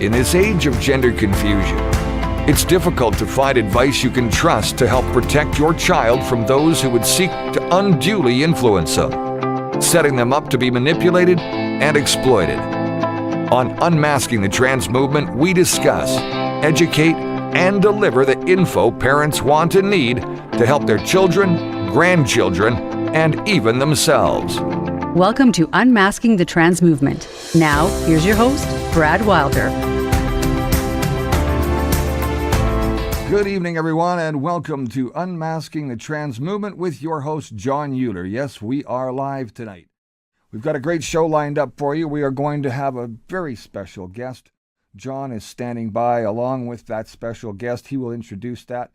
In this age of gender confusion, it's difficult to find advice you can trust to help protect your child from those who would seek to unduly influence them, setting them up to be manipulated and exploited. On Unmasking the Trans Movement, we discuss, educate, and deliver the info parents want and need to help their children, grandchildren, and even themselves. Welcome to Unmasking the Trans Movement. Now, here's your host, Brad Wilder. Good evening, everyone, and welcome to Unmasking the Trans Movement with your host, John Euler. Yes, we are live tonight. We've got a great show lined up for you. We are going to have a very special guest. John is standing by along with that special guest. He will introduce that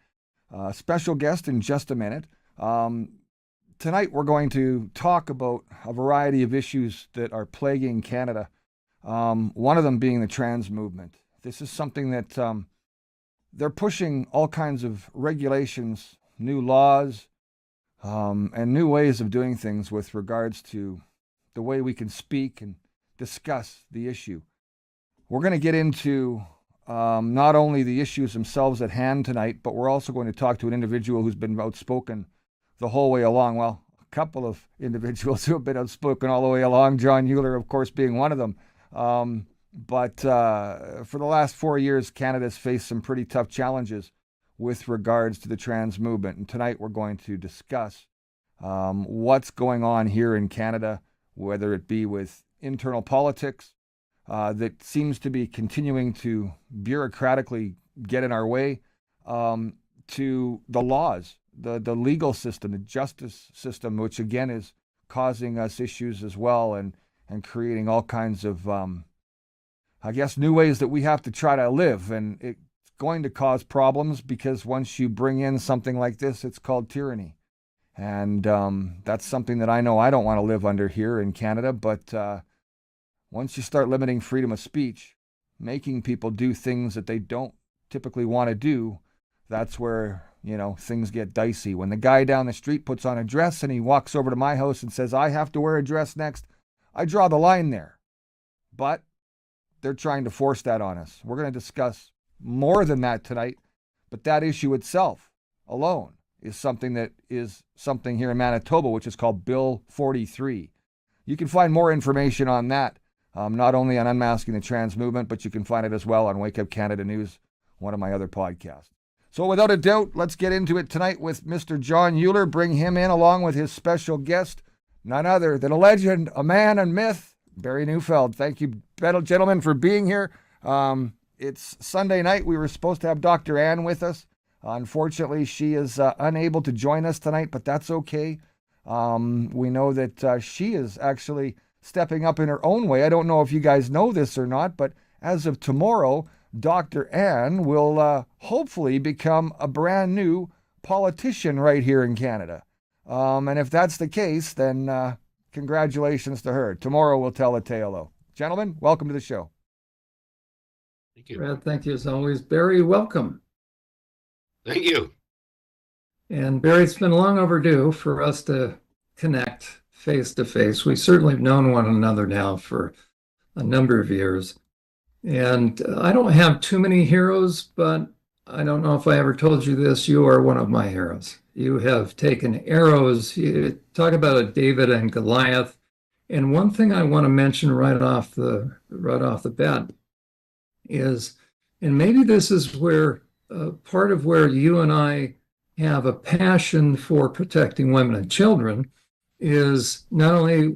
special guest in just a minute. Tonight, we're going to talk about a variety of issues that are plaguing Canada, one of them being the trans movement. This is something that they're pushing all kinds of regulations, new laws, and new ways of doing things with regards to the way we can speak and discuss the issue. We're going to get into not only the issues themselves at hand tonight, but we're also going to talk to an individual who's been outspoken the whole way along. Well, a couple of individuals who have been outspoken all the way along, John Euler, of course, being one of them. But for the last 4 years, Canada's faced some pretty tough challenges with regards to the trans movement. And tonight we're going to discuss what's going on here in Canada, whether it be with internal politics that seems to be continuing to bureaucratically get in our way, to the laws, the legal system, the justice system, which again is causing us issues as well and creating all kinds of new ways that we have to try to live. And it's going to cause problems because once you bring in something like this, it's called tyranny. And that's something that I know I don't want to live under here in Canada. But once you start limiting freedom of speech, making people do things that they don't typically want to do, that's where, things get dicey. When the guy down the street puts on a dress and he walks over to my house and says, I have to wear a dress next, I draw the line there. But they're trying to force that on us. We're going to discuss more than that tonight, but that issue itself alone is something here in Manitoba, which is called Bill 43. You can find more information on that, not only on Unmasking the Trans Movement, but you can find it as well on Wake Up Canada News, one of my other podcasts. So without a doubt, let's get into it tonight with Mr. John Euler. Bring him in along with his special guest, none other than a legend, a man, and myth, Barry Neufeld. Thank you, gentlemen, for being here. It's Sunday night. We were supposed to have Dr. Ann with us. Unfortunately, she is unable to join us tonight, but that's okay. We know that she is actually stepping up in her own way. I don't know if you guys know this or not, but as of tomorrow, Dr. Ann will hopefully become a brand new politician right here in Canada. And if that's the case, then congratulations to her. Tomorrow we'll tell the tale, though. Gentlemen, welcome to the show. Thank you. Brad, thank you as always. Barry, welcome. Thank you. And Barry, it's been long overdue for us to connect face to face. We certainly have known one another now for a number of years. And I don't have too many heroes, but I don't know if I ever told you this. You are one of my heroes. You have taken arrows. You talk about a David and Goliath. And one thing I want to mention right off the bat is, and maybe this is where part of where you and I have a passion for protecting women and children, is not only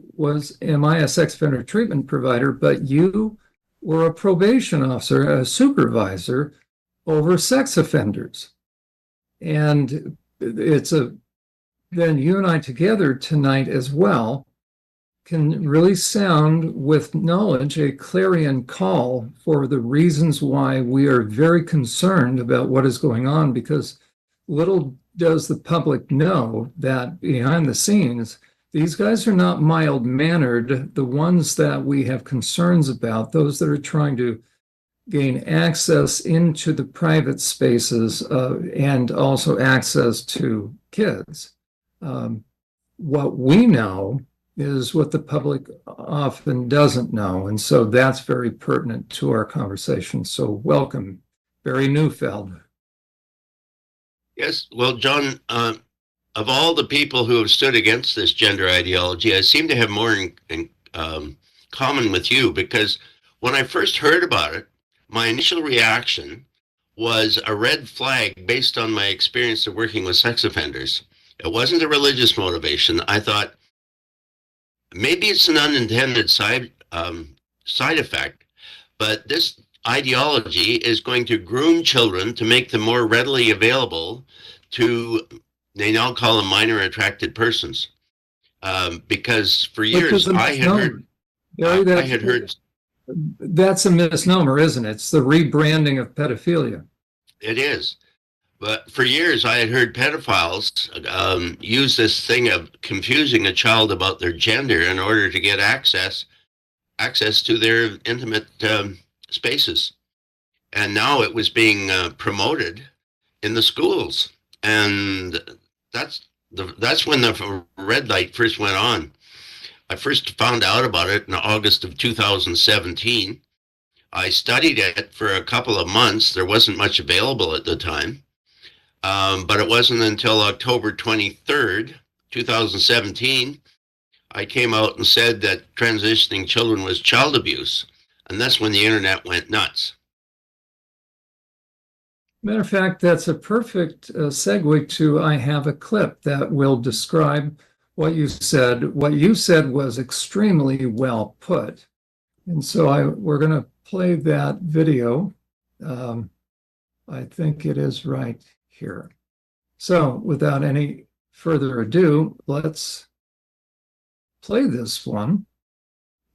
am I a sex offender treatment provider, but you were a probation officer, a supervisor over sex offenders. And then you and I together tonight as well can really sound with knowledge a clarion call for the reasons why we are very concerned about what is going on, because little does the public know that behind the scenes, these guys are not mild-mannered. The ones that we have concerns about, those that are trying to gain access into the private spaces and also access to kids. What we know is what the public often doesn't know. And so that's very pertinent to our conversation. So welcome, Barry Neufeld. Yes. Well, John, of all the people who have stood against this gender ideology, I seem to have more in common with you, because when I first heard about it, my initial reaction was a red flag based on my experience of working with sex offenders. It wasn't a religious motivation. I thought maybe it's an unintended side effect, but this ideology is going to groom children to make them more readily available to, they now call them minor attracted persons. Because for years I had heard, Barry, I had heard, that's a misnomer, isn't it? It's the rebranding of pedophilia. it is. But for years, I had heard pedophiles use this thing of confusing a child about their gender in order to get access to their intimate spaces. And now it was being promoted in the schools. And that's when the red light first went on. I first found out about it in August of 2017. I studied it for a couple of months. There wasn't much available at the time. But it wasn't until October 23rd, 2017, I came out and said that transitioning children was child abuse. And that's when the internet went nuts. Matter of fact, that's a perfect segue to, I have a clip that will describe what you said. What you said was extremely well put. And so we're going to play that video. I think it is right here. So without any further ado, let's play this one.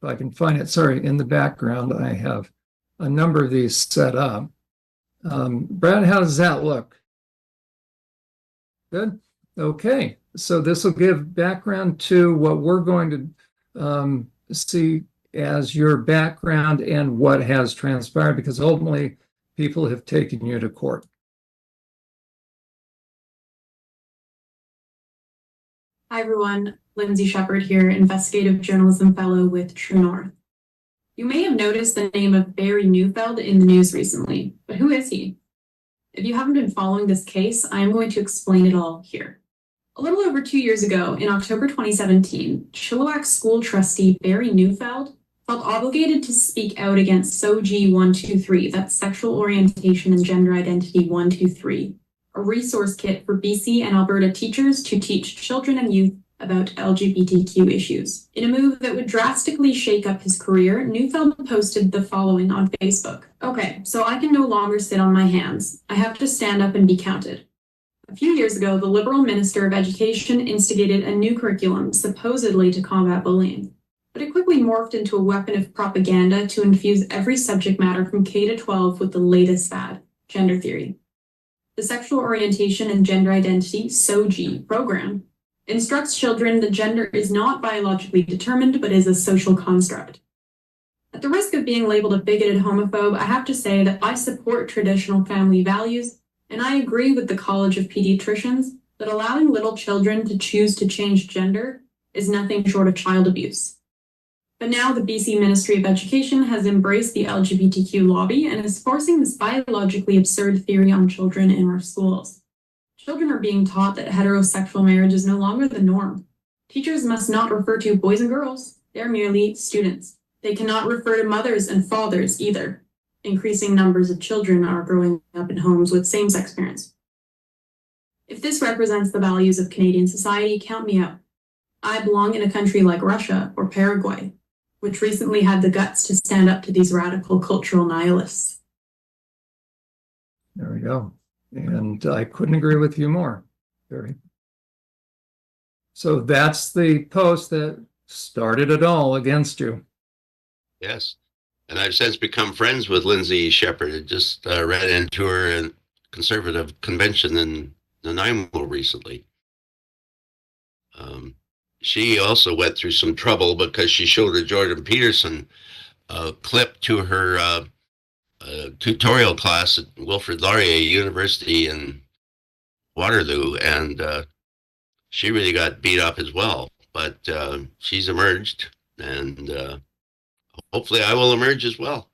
If I can find it. Sorry, in the background, I have a number of these set up. Brad, how does that look? Good. Okay. So this will give background to what we're going to see as your background and what has transpired, because ultimately people have taken you to court. Hi, everyone. Lindsay Shepard here, Investigative Journalism Fellow with True North. You may have noticed the name of Barry Neufeld in the news recently, but who is he? If you haven't been following this case, I am going to explain it all here. A little over 2 years ago, in October 2017, Chilliwack School Trustee Barry Neufeld felt obligated to speak out against SOGI 123, that's Sexual Orientation and Gender Identity 123, a resource kit for BC and Alberta teachers to teach children and youth about LGBTQ issues. In a move that would drastically shake up his career, Neufeld posted the following on Facebook. Okay, so I can no longer sit on my hands. I have to stand up and be counted. A few years ago, the Liberal Minister of Education instigated a new curriculum supposedly to combat bullying, but it quickly morphed into a weapon of propaganda to infuse every subject matter from K to 12 with the latest fad, gender theory. The Sexual Orientation and Gender Identity, SOGI, program instructs children that gender is not biologically determined, but is a social construct. At the risk of being labeled a bigoted homophobe, I have to say that I support traditional family values, and I agree with the College of Pediatricians that allowing little children to choose to change gender is nothing short of child abuse. But now the BC Ministry of Education has embraced the LGBTQ lobby and is forcing this biologically absurd theory on children in our schools. Children are being taught that heterosexual marriage is no longer the norm. Teachers must not refer to boys and girls. They're merely students. They cannot refer to mothers and fathers either. Increasing numbers of children are growing up in homes with same-sex parents. If this represents the values of Canadian society, count me out. I belong in a country like Russia or Paraguay, which recently had the guts to stand up to these radical cultural nihilists. There we go. And I couldn't agree with you more, Barry. So that's the post that started it all against you. Yes. And I've since become friends with Lindsay Shepard. I just ran into her in Conservative Convention in Nanaimo recently. She also went through some trouble because she showed a Jordan Peterson clip to her tutorial class at Wilfrid Laurier University in Waterloo, and she really got beat up as well. but she's emerged, and hopefully I will emerge as well.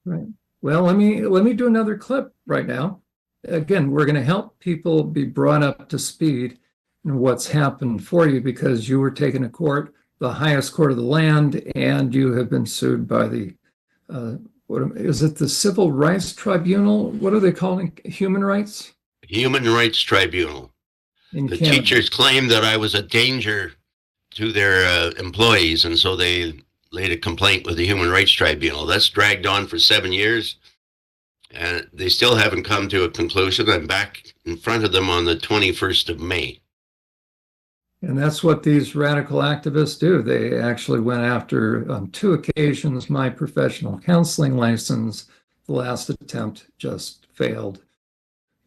Right. Well, let me do another clip right now. Again, we're going to help people be brought up to speed in what's happened for you, because you were taken to court, the highest court of the land, and you have been sued by the what is it, the Civil Rights Tribunal? What are they calling human rights? Human Rights Tribunal. In The Canada. teachers claimed that I was a danger to their employees, and so they laid a complaint with the Human Rights Tribunal. That's dragged on for 7 years, and they still haven't come to a conclusion. I'm back in front of them on the 21st of May. And that's what these radical activists do. They actually went after, on 2 occasions, my professional counseling license. The last attempt just failed.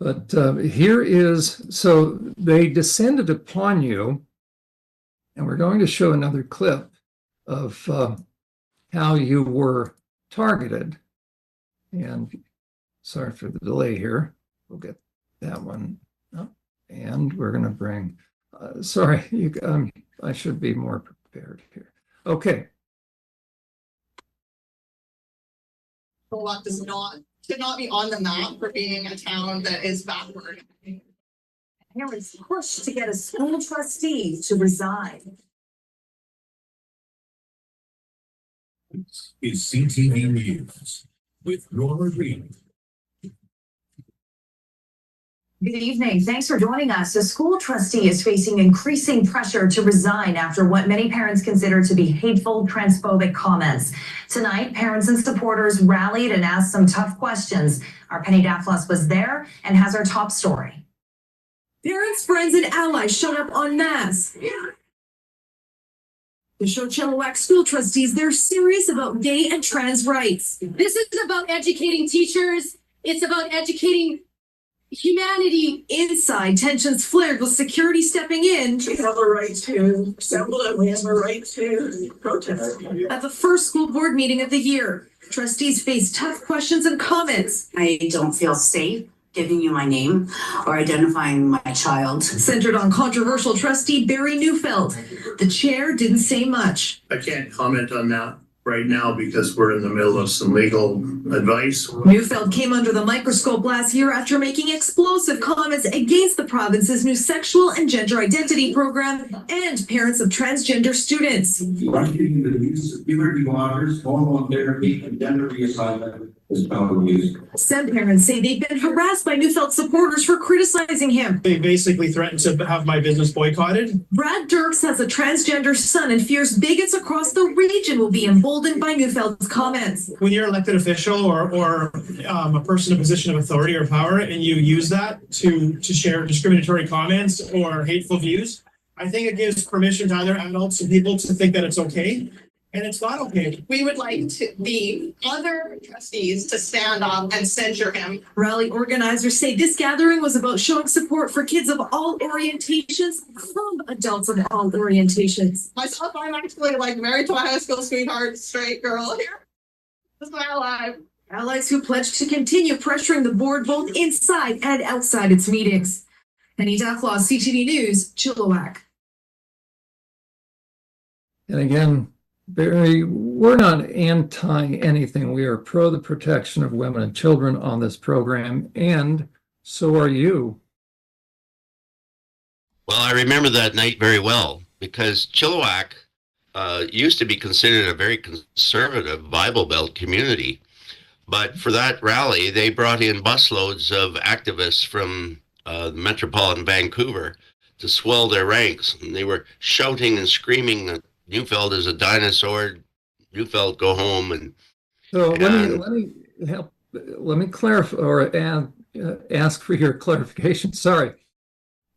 But here is, so they descended upon you, and we're going to show another clip of how you were targeted. And sorry for the delay here. We'll get that one up. And we're going to bring, sorry, I should be more prepared here. Okay. What does not should not be on the map for being a town that is backward. Parents pushed to get a school trustee to resign. This is CTV News with Norma Green. Good evening. Thanks for joining us. A school trustee is facing increasing pressure to resign after what many parents consider to be hateful, transphobic comments. Tonight, parents and supporters rallied and asked some tough questions. Our Penny Daflos was there and has our top story. Parents, friends, and allies showed up en masse to show Chilliwack school trustees they're serious about gay and trans rights. This is about educating teachers. It's about educating humanity. Inside, tensions flared with security stepping in. We have a right to assemble and we have a right to protest. At the first school board meeting of the year, trustees faced tough questions and comments. I don't feel safe giving you my name or identifying my child. Centered on controversial trustee Barry Neufeld. The chair didn't say much. I can't comment on that right now because we're in the middle of some legal advice. Neufeld came under the microscope last year after making explosive comments against the province's new sexual and gender identity program and parents of transgender students. Questioning the use of puberty blockers, hormone therapy, and gender reassignment is found used. Some parents say they've been harassed by Neufeld supporters for criticizing him. They basically threatened to have my business boycotted. Brad Dirks has a transgender son and fears bigots across the region will be emboldened by Neufeld's comments. When you're an elected official or a person in a position of authority or power, and you use that to share discriminatory comments or hateful views, I think it gives permission to other adults and people to think that it's okay. And it's not okay. We would like the other trustees to stand up and censure him. Rally organizers say this gathering was about showing support for kids of all orientations from adults of all orientations. Myself, I'm actually like married to a high school sweetheart, straight girl here. This is my ally. Allies who pledged to continue pressuring the board both inside and outside its meetings. Penny Daflos, CTV News, Chilliwack. And again, Barry, we're not anti anything. We are pro the protection of women and children on this program, and so are you. Well, I remember that night very well because Chilliwack used to be considered a very conservative Bible Belt community. But for that rally, they brought in busloads of activists from metropolitan Vancouver to swell their ranks. And they were shouting and screaming that Neufeld is a dinosaur. Neufeld, go home. And so let me clarify or ask for your clarification. Sorry,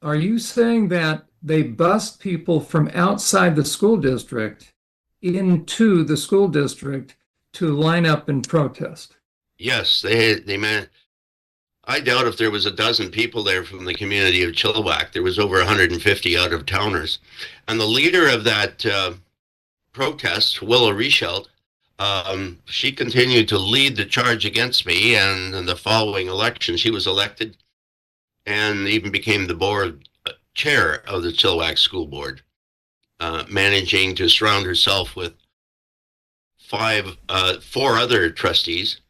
are you saying that they bust people from outside the school district into the school district to line up and protest? Yes, they meant. I doubt if there was a dozen people there from the community of Chilliwack. There was over 150 out-of-towners. And the leader of that protest, Willow Richeld, she continued to lead the charge against me. And in the following election, she was elected and even became the board chair of the Chilliwack School Board. managing to surround herself with four other trustees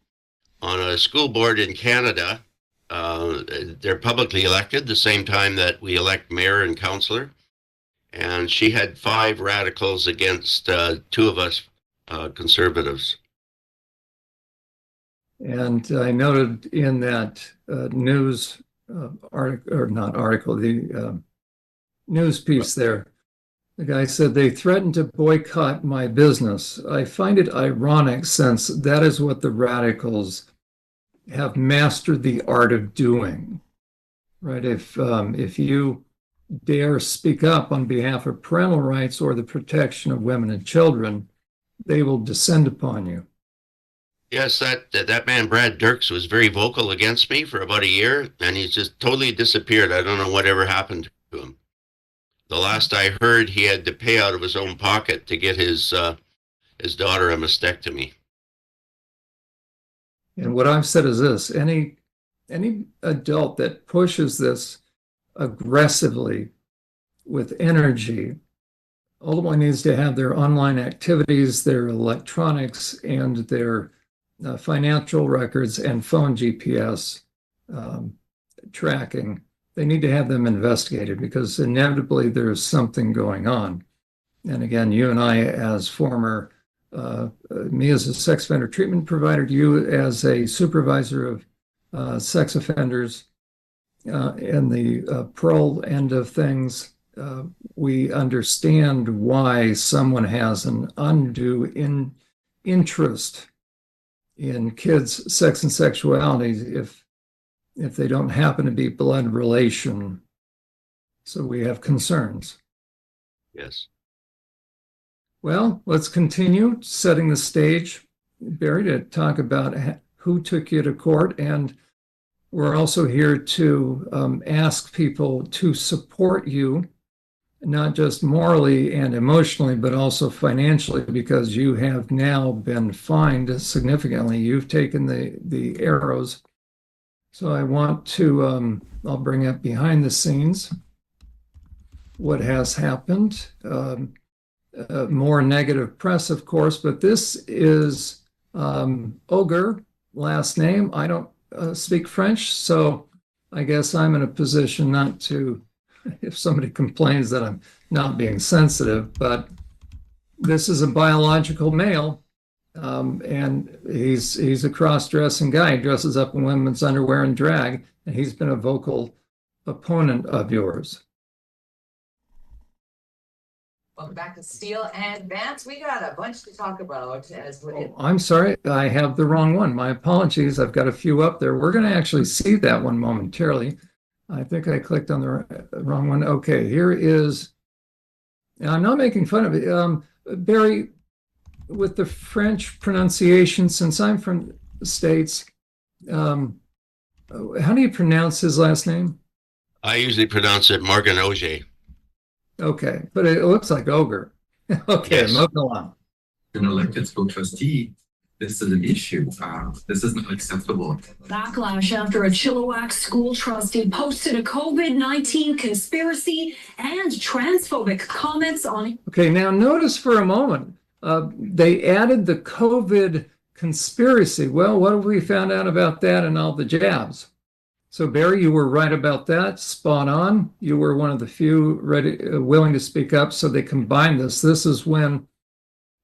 on a school board in Canada. They're publicly elected the same time that we elect mayor and councillor. And she had 5 radicals against 2 of us conservatives. And I noted in that news article, or not article, the news piece there, the guy said, they threatened to boycott my business. I find it ironic since that is what the radicals have mastered the art of doing, right? If you dare speak up on behalf of parental rights or the protection of women and children, they will descend upon you. Yes, that man Brad Dirks was very vocal against me for about a year, and he's just totally disappeared. I don't know whatever happened to him. The last I heard, he had to pay out of his own pocket to get his daughter a mastectomy. And what I've said is this: any adult that pushes this aggressively with energy ultimately needs to have their online activities, their electronics, and their financial records and phone GPS tracking. They need to have them investigated because inevitably there's something going on. And again, you and I, as former, me as a sex offender treatment provider, you as a supervisor of sex offenders, in the parole end of things, we understand why someone has an undue interest in kids' sex and sexuality if they don't happen to be blood relation. So we have concerns. Yes. Well, let's continue setting the stage, Barry, to talk about who took you to court. And we're also here to ask people to support you, not just morally and emotionally, but also financially, because you have now been fined significantly. You've taken the arrows. So I want to, I'll bring up behind the scenes what has happened. More negative press, of course, but this is Ogre, last name. I don't speak French, so I guess I'm in a position not to, if somebody complains that I'm not being sensitive, but this is a biological male, and he's a cross-dressing guy. He dresses up in women's underwear and drag, and he's been a vocal opponent of yours. Welcome back to Steele and Vance. We got a bunch to talk about. I'm sorry, I have the wrong one. My apologies. I've got a few up there. We're going to actually see that one momentarily. I think I clicked on the wrong one. Okay, here is, and I'm not making fun of it. Barry, with the French pronunciation, since I'm from the States, how do you pronounce his last name? I usually pronounce it Morgan Auger. Okay, but it looks like Ogre. Okay, yes. moving along. An elected school trustee, this is an issue. This is not acceptable. Backlash after a Chilliwack school trustee posted a COVID-19 conspiracy and transphobic comments on. Okay, now notice for a moment, they added the COVID conspiracy. Well, what have we found out about that and all the jabs? So Barry, you were right about that, spot on. You were one of the few willing to speak up, so they combined this. This is when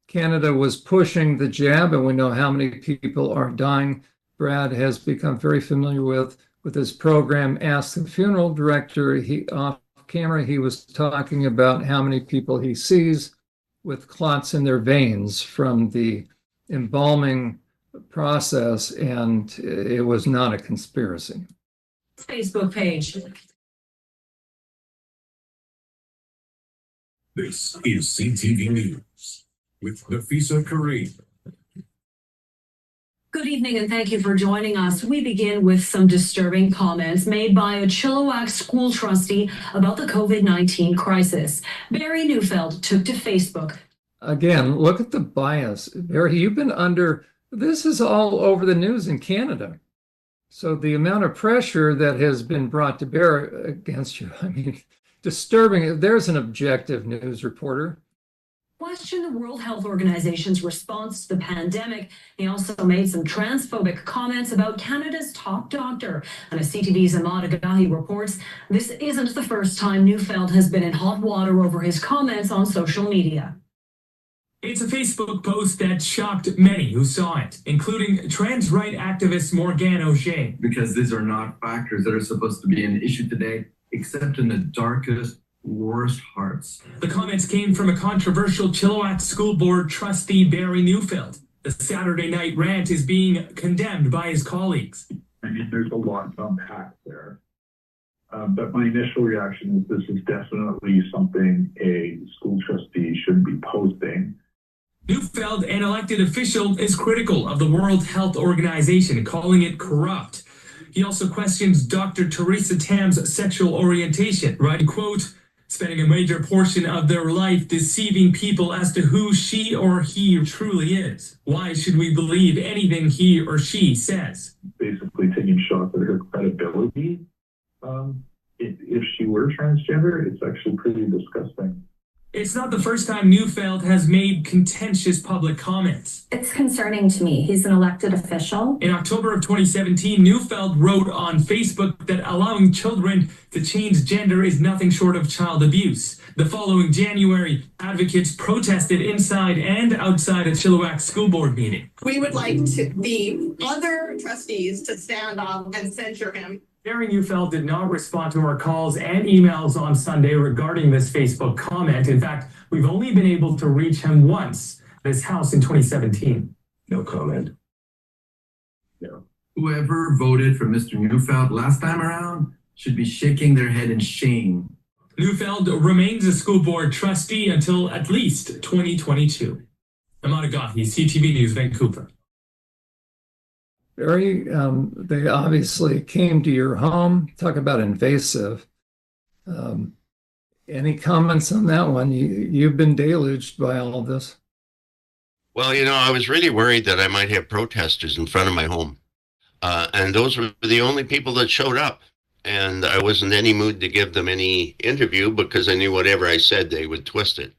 Canada was pushing the jab, and we know how many people are dying. Brad has become very familiar with his program, Ask the Funeral Director. Off camera, he was talking about how many people he sees with clots in their veins from the embalming process, and it was not a conspiracy. Facebook page. This is CTV News with Nafisa Kareem. Good evening and thank you for joining us. We begin with some disturbing comments made by a Chilliwack school trustee about the COVID-19 crisis. Barry Neufeld took to Facebook. Again, look at the bias. Barry, you've been under, this is all over the news in Canada. So the amount of pressure that has been brought to bear against you, I mean, disturbing. There's an objective news reporter. Questioned the World Health Organization's response to the pandemic. He also made some transphobic comments about Canada's top doctor. And as CTV's Ahmad Agahi reports, this isn't the first time Neufeld has been in hot water over his comments on social media. It's a Facebook post that shocked many who saw it, including trans right activist Morgan O'Shea. Because these are not factors that are supposed to be an issue today, except in the darkest, worst hearts. The comments came from a controversial Chilliwack School Board Trustee Barry Neufeld. The Saturday night rant is being condemned by his colleagues. I mean, there's a lot to unpack there. But my initial reaction is this is definitely something a school trustee should be posting. Neufeld, an elected official, is critical of the World Health Organization, calling it corrupt. He also questions Dr. Theresa Tam's sexual orientation, writing, quote, spending a major portion of their life deceiving people as to who she or he truly is. Why should we believe anything he or she says? Basically taking shots at her credibility. If she were transgender, it's actually pretty disgusting. It's not the first time Neufeld has made contentious public comments. It's concerning to me. He's an elected official. In October of 2017, Neufeld wrote on Facebook that allowing children to change gender is nothing short of child abuse. The following January, advocates protested inside and outside a Chilliwack School Board meeting. We would like the other trustees to stand up and censure him. Barry Neufeld did not respond to our calls and emails on Sunday regarding this Facebook comment. In fact, we've only been able to reach him once at his house in 2017. No comment. No. Whoever voted for Mr. Neufeld last time around should be shaking their head in shame. Neufeld remains a school board trustee until at least 2022. Ahmad Agahi, CTV News, Vancouver. Barry, they obviously came to your home. Talk about invasive. Any comments on that one? You've been deluged by all of this. Well, I was really worried that I might have protesters in front of my home. And those were the only people that showed up. And I wasn't in any mood to give them any interview because I knew whatever I said, they would twist it.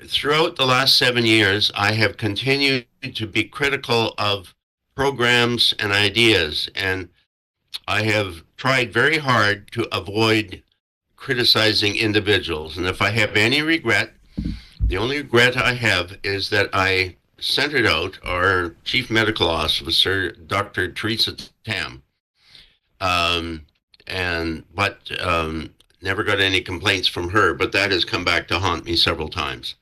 Throughout the last 7 years, I have continued to be critical of programs and ideas, and I have tried very hard to avoid criticizing individuals. And if I have any regret, the only regret I have is that I centered out our Chief Medical Officer, Dr. Theresa Tam, but never got any complaints from her, but that has come back to haunt me several times.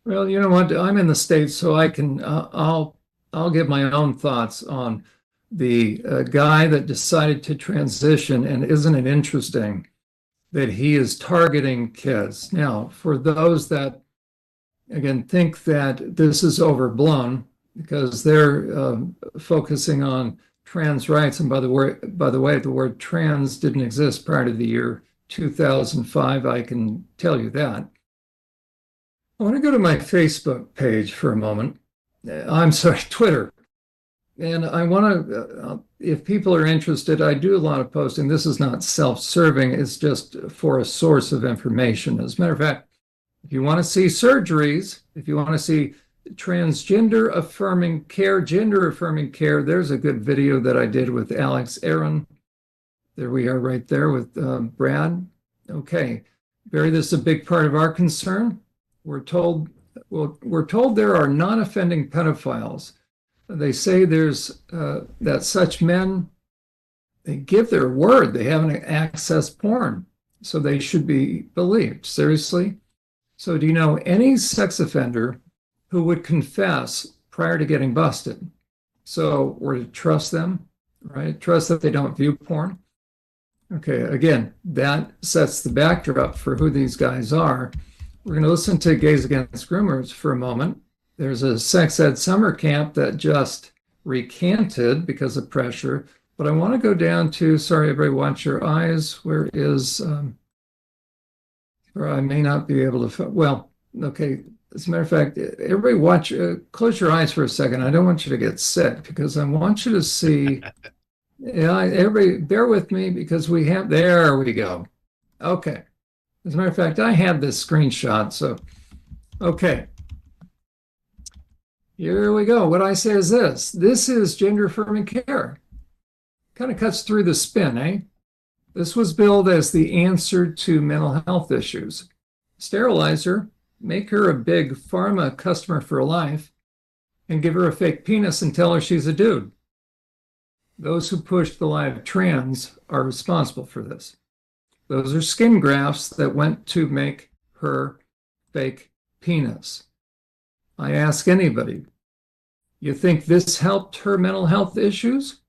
Well, you know what? I'm in the States, so I can, I'll give my own thoughts on the guy that decided to transition. And isn't it interesting that he is targeting kids? Now, for those that, again, think that this is overblown because they're focusing on trans rights. And by the way, the word trans didn't exist prior to the year 2005. I can tell you that. I want to go to my Facebook page for a moment. I'm sorry, Twitter. And I want to, if people are interested, I do a lot of posting. This is not self-serving. It's just for a source of information. As a matter of fact, if you want to see surgeries, if you want to see transgender affirming care, gender affirming care, there's a good video that I did with Alex Aaron. There we are right there with Brad. Okay, Barry, this is a big part of our concern. We're told there are non-offending pedophiles. They say there's that such men, they give their word, they haven't accessed porn, so they should be believed. Seriously? So do you know any sex offender who would confess prior to getting busted? So we're to trust them, right? Trust that they don't view porn. Okay, again, that sets the backdrop for who these guys are. We're going to listen to Gays Against Groomers for a moment. There's a sex ed summer camp that just recanted because of pressure. But I want to go down to, sorry, everybody, watch your eyes. Where is, or I may not be able to, well, okay. As a matter of fact, everybody watch, close your eyes for a second. I don't want you to get sick because I want you to see, yeah, everybody bear with me because we have, there we go. Okay. As a matter of fact, I had this screenshot, so, okay. Here we go. What I say is this. This is gender affirming care. Kind of cuts through the spin, eh? This was billed as the answer to mental health issues. Sterilize her, make her a big pharma customer for life, and give her a fake penis and tell her she's a dude. Those who push the lie of trans are responsible for this. Those are skin grafts that went to make her fake penis. I ask anybody, you think this helped her mental health issues?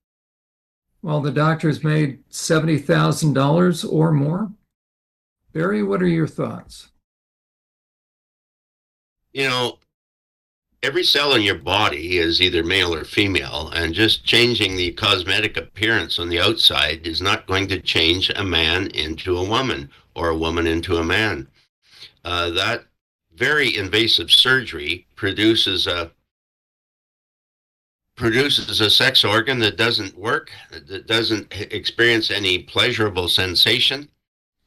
Well, the doctors made $70,000 or more. Barry, what are your thoughts? You know, every cell in your body is either male or female, and just changing the cosmetic appearance on the outside is not going to change a man into a woman or a woman into a man. That very invasive surgery produces a sex organ that doesn't work, that doesn't experience any pleasurable sensation.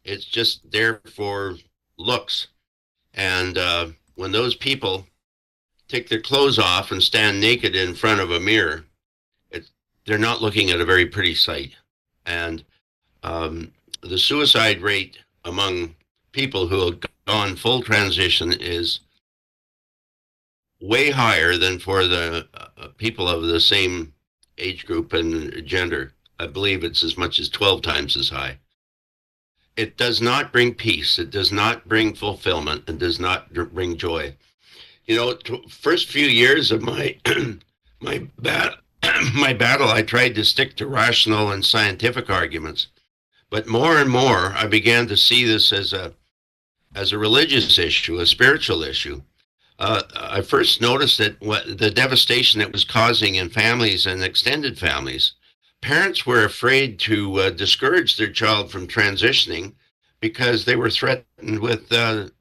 It's just there for looks. And when those people take their clothes off and stand naked in front of a mirror, they're not looking at a very pretty sight. And the suicide rate among people who have gone full transition is way higher than for the people of the same age group and gender. I believe it's as much as 12 times as high. It does not bring peace. It does not bring fulfillment. It does not bring joy. You know, first few years of my my battle, I tried to stick to rational and scientific arguments, but more and more, I began to see this as a religious issue, a spiritual issue. I first noticed that the devastation it was causing in families and extended families. Parents were afraid to discourage their child from transitioning because they were threatened with the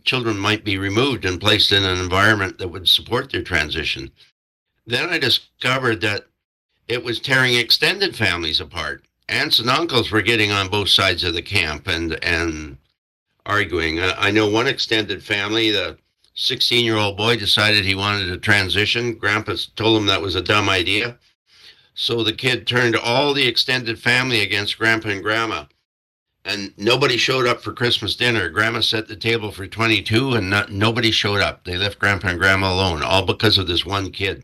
children might be removed and placed in an environment that would support their transition. Then I discovered that it was tearing extended families apart. Aunts and uncles were getting on both sides of the camp and arguing. I know one extended family, the 16-year-old boy decided he wanted to transition. Grandpa told him that was a dumb idea. So the kid turned all the extended family against Grandpa and Grandma. And nobody showed up for Christmas dinner. Grandma set the table for 22 and nobody showed up. They left Grandpa and Grandma alone, all because of this one kid.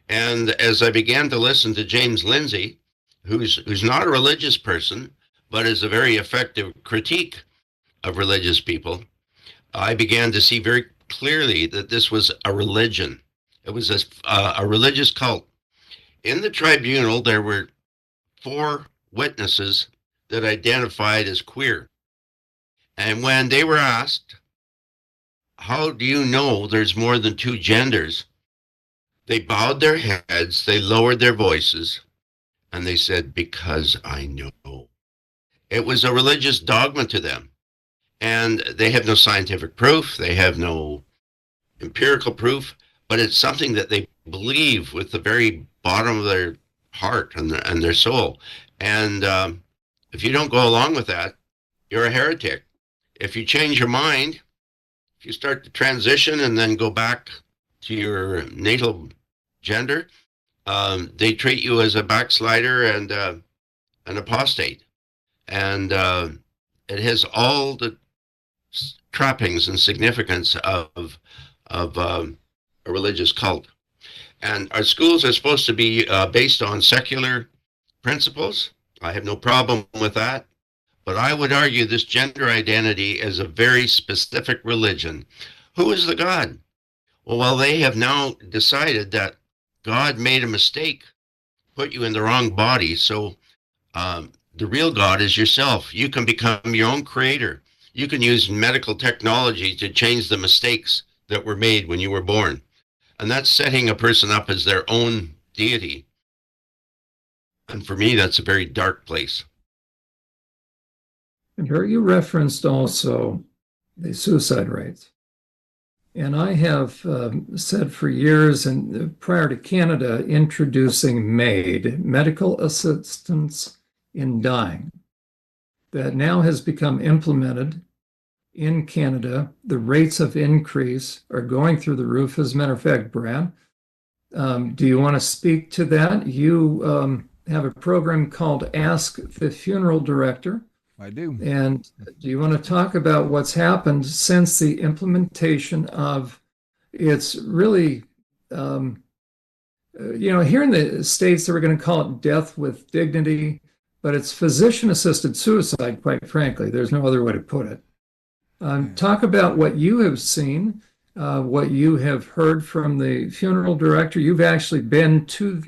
And as I began to listen to James Lindsay, who's not a religious person, but is a very effective critique of religious people, I began to see very clearly that this was a religion. It was a religious cult. In the tribunal, there were 4 witnesses that identified as queer. And when they were asked, how do you know there's more than 2 genders? They bowed their heads, they lowered their voices, and they said, because I know. It was a religious dogma to them. And they have no scientific proof, they have no empirical proof, but it's something that they believe with the very bottom of their heart and their soul. And if you don't go along with that, you're a heretic. If you change your mind, if you start to transition and then go back to your natal gender, they treat you as a backslider and an apostate. And it has all the trappings and significance of a religious cult. And our schools are supposed to be based on secular principles. I have no problem with that. But I would argue this gender identity is a very specific religion. Who is the God? Well, they have now decided that God made a mistake, put you in the wrong body. So the real God is yourself. You can become your own creator. You can use medical technology to change the mistakes that were made when you were born. And that's setting a person up as their own deity. And for me, that's a very dark place. And Barry, you referenced also the suicide rates. And I have said for years, and prior to Canada introducing MAID, medical assistance in dying, that now has become implemented in Canada. The rates of increase are going through the roof. As a matter of fact, Brad, do you want to speak to that? You have a program called Ask the Funeral Director. I do. And do you want to talk about what's happened since the implementation of it's really, here in the States, they were going to call it death with dignity, but it's physician-assisted suicide, quite frankly. There's no other way to put it. Talk about what you have seen, what you have heard from the funeral director. You've actually been to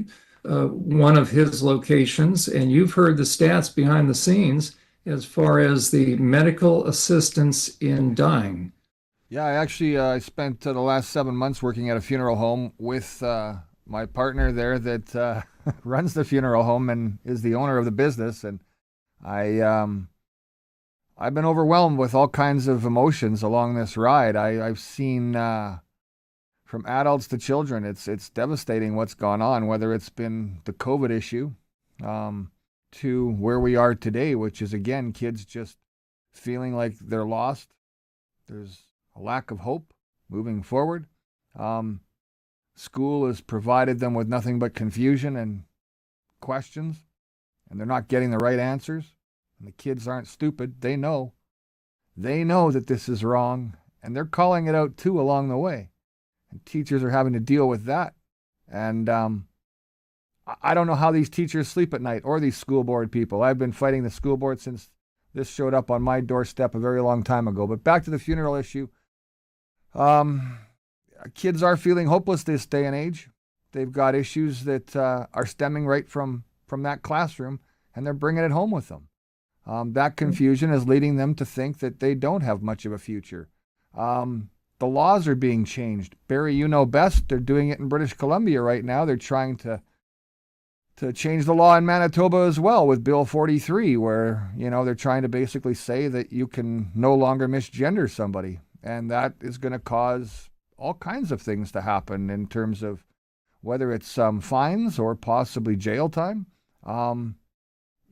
one of his locations, and you've heard the stats behind the scenes as far as the medical assistance in dying. Yeah, I spent the last 7 months working at a funeral home with my partner there that runs the funeral home and is the owner of the business. And I've been overwhelmed with all kinds of emotions along this ride. I've seen from adults to children, it's devastating what's gone on, whether it's been the COVID issue to where we are today, which is, again, kids just feeling like they're lost. There's a lack of hope moving forward. School has provided them with nothing but confusion and questions, and they're not getting the right answers. And the kids aren't stupid. They know that this is wrong, and they're calling it out too along the way. And teachers are having to deal with that. And I don't know how these teachers sleep at night, or these school board people. I've been fighting the school board since this showed up on my doorstep a very long time ago. But back to the funeral issue. Kids are feeling hopeless this day and age. They've got issues that are stemming right from that classroom, and they're bringing it home with them. That confusion is leading them to think that they don't have much of a future. The laws are being changed. Barry, you know best. They're doing it in British Columbia right now. They're trying to change the law in Manitoba as well with Bill 43, where, they're trying to basically say that you can no longer misgender somebody. And that is going to cause all kinds of things to happen in terms of whether it's fines or possibly jail time.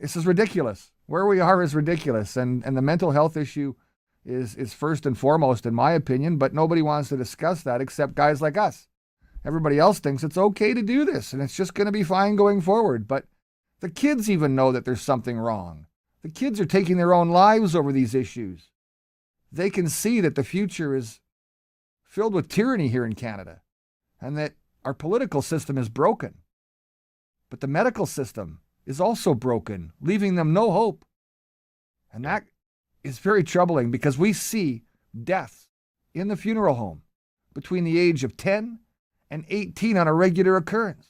This is ridiculous. Where we are is ridiculous. And the mental health issue is first and foremost, in my opinion, but nobody wants to discuss that except guys like us. Everybody else thinks it's okay to do this and it's just going to be fine going forward. But the kids even know that there's something wrong. The kids are taking their own lives over these issues. They can see that the future is filled with tyranny here in Canada and that our political system is broken. But the medical system is also broken, leaving them no hope. And that is very troubling because we see deaths in the funeral home between the age of 10 and 18 on a regular occurrence.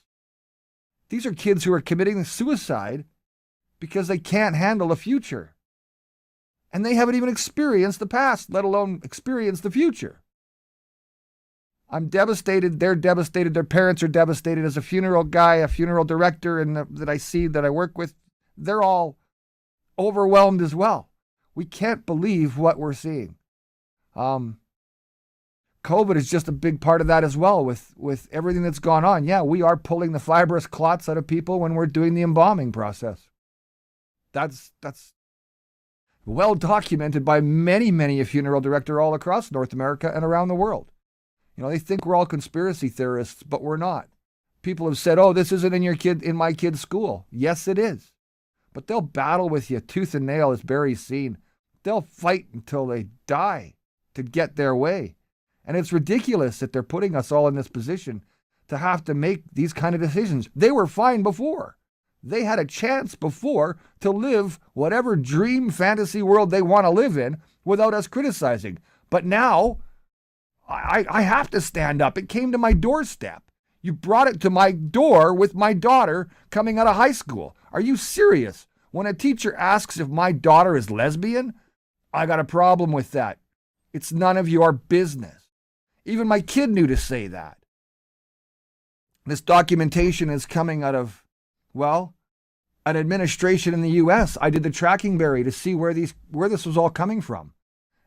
These are kids who are committing suicide because they can't handle the future. And they haven't even experienced the past, let alone experience the future. I'm devastated. They're devastated. Their parents are devastated. As a funeral guy, a funeral director, and that I work with, they're all overwhelmed as well. We can't believe what we're seeing. COVID is just a big part of that as well with everything that's gone on. Yeah, we are pulling the fibrous clots out of people when we're doing the embalming process. That's well documented by many a funeral director all across North America and around the world. They think we're all conspiracy theorists, but we're not. People have said, oh, this isn't in my kid's school. Yes, it is. But they'll battle with you tooth and nail, as Barry's seen. They'll fight until they die to get their way. And it's ridiculous that they're putting us all in this position to have to make these kind of decisions. They were fine before. They had a chance before to live whatever dream fantasy world they want to live in without us criticizing. But now I have to stand up. It came to my doorstep. You brought it to my door with my daughter coming out of high school. Are you serious? When a teacher asks if my daughter is lesbian, I got a problem with that. It's none of your business. Even my kid knew to say that. This documentation is coming out of, an administration in the U.S. I did the tracking, Barry, to see where this was all coming from.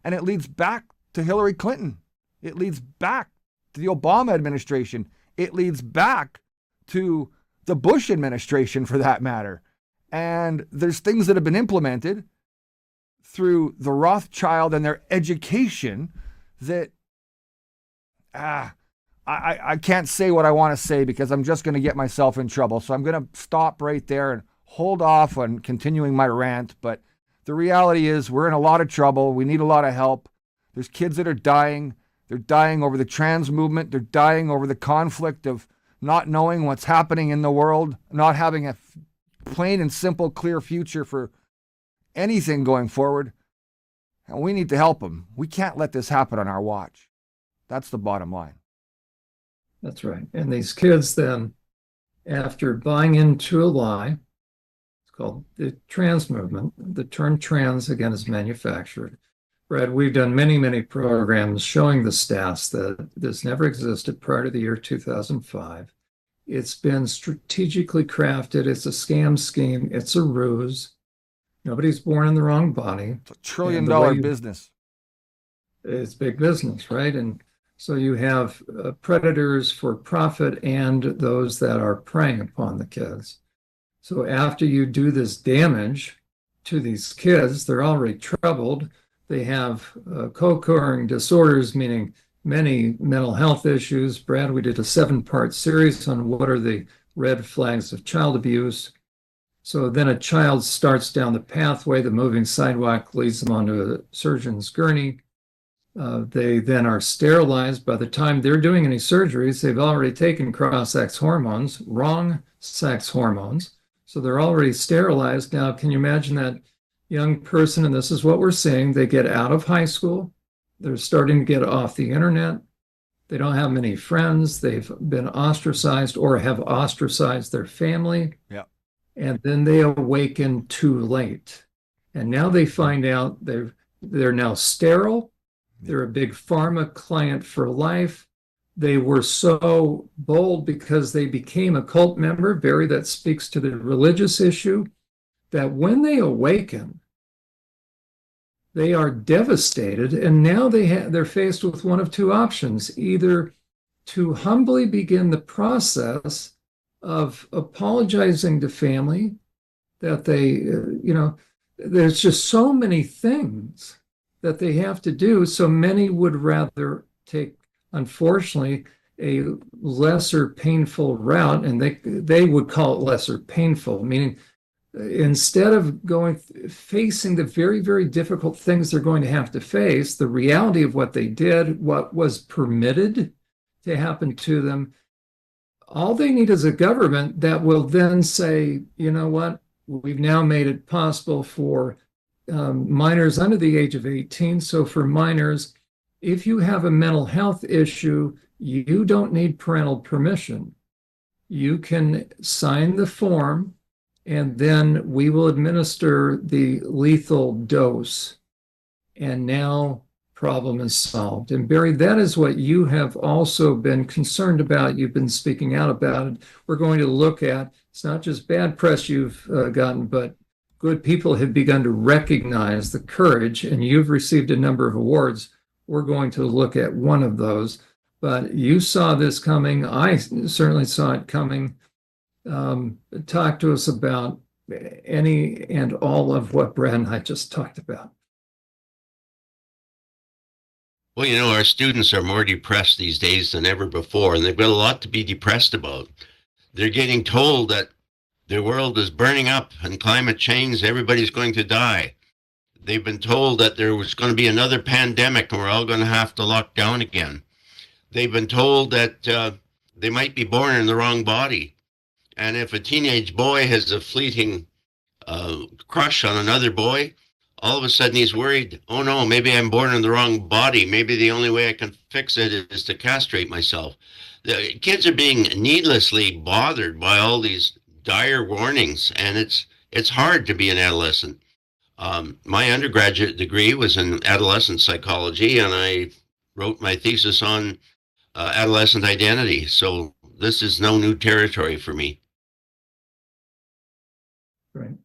And it leads back to Hillary Clinton. It leads back to the Obama administration. It leads back to the Bush administration, for that matter. And there's things that have been implemented through the Rothschild and their education that I can't say what I want to say because I'm just going to get myself in trouble. So I'm going to stop right there and hold off on continuing my rant. But the reality is we're in a lot of trouble. We need a lot of help. There's kids that are dying. They're dying over the trans movement. They're dying over the conflict of not knowing what's happening in the world, not having a plain and simple, clear future for anything going forward. And we need to help them. We can't let this happen on our watch. That's the bottom line. That's right. And these kids then, after buying into a lie, it's called the trans movement. The term trans, again, is manufactured. Brad, we've done many, many programs showing the stats that this never existed prior to the year 2005. It's been strategically crafted. It's a scam scheme. It's a ruse. Nobody's born in the wrong body. It's $1 trillion business. It's big business, right? And so you have predators for profit and those that are preying upon the kids. So after you do this damage to these kids, they're already troubled. They have co-occurring disorders, meaning many mental health issues. Brad, we did a 7-part series on what are the red flags of child abuse. So then a child starts down the pathway, the moving sidewalk leads them onto a surgeon's gurney. They then are sterilized. By the time they're doing any surgeries, they've already taken cross-sex hormones, wrong sex hormones. So they're already sterilized. Now, can you imagine that young person, and this is what we're seeing, they get out of high school, they're starting to get off the internet, they don't have many friends, they've been ostracized or have ostracized their family. Yeah. And then they awaken too late. And now they find out they're now sterile. They're a big pharma client for life. They were so bold because they became a cult member, Barry, that speaks to the religious issue, that when they awaken, they are devastated. And now they're faced with one of two options, either to humbly begin the process of apologizing to family that they, there's just so many things that they have to do. So many would rather take, unfortunately, a lesser painful route, and they would call it lesser painful, meaning instead of facing the very, very difficult things they're going to have to face, the reality of what they did, what was permitted to happen to them, all they need is a government that will then say, you know what, we've now made it possible for minors under the age of 18. So for minors, if you have a mental health issue, you don't need parental permission. You can sign the form, and then we will administer the lethal dose. And now problem is solved. And Barry, that is what you have also been concerned about. You've been speaking out about it. We're going to look at, it's not just bad press you've gotten, but good people have begun to recognize the courage, and you've received a number of awards. We're going to look at one of those, but you saw this coming. I certainly saw it coming. Talk to us about any and all of what Brad and I just talked about. Well, our students are more depressed these days than ever before, and they've got a lot to be depressed about. They're getting told that the world is burning up and climate change, everybody's going to die. They've been told that there was going to be another pandemic and we're all going to have to lock down again. They've been told that they might be born in the wrong body. And if a teenage boy has a fleeting crush on another boy, all of a sudden he's worried, oh no, maybe I'm born in the wrong body. Maybe the only way I can fix it is to castrate myself. The kids are being needlessly bothered by all these dire warnings, and it's hard to be an adolescent. My undergraduate degree was in adolescent psychology, and I wrote my thesis on adolescent identity. So this is no new territory for me. Right.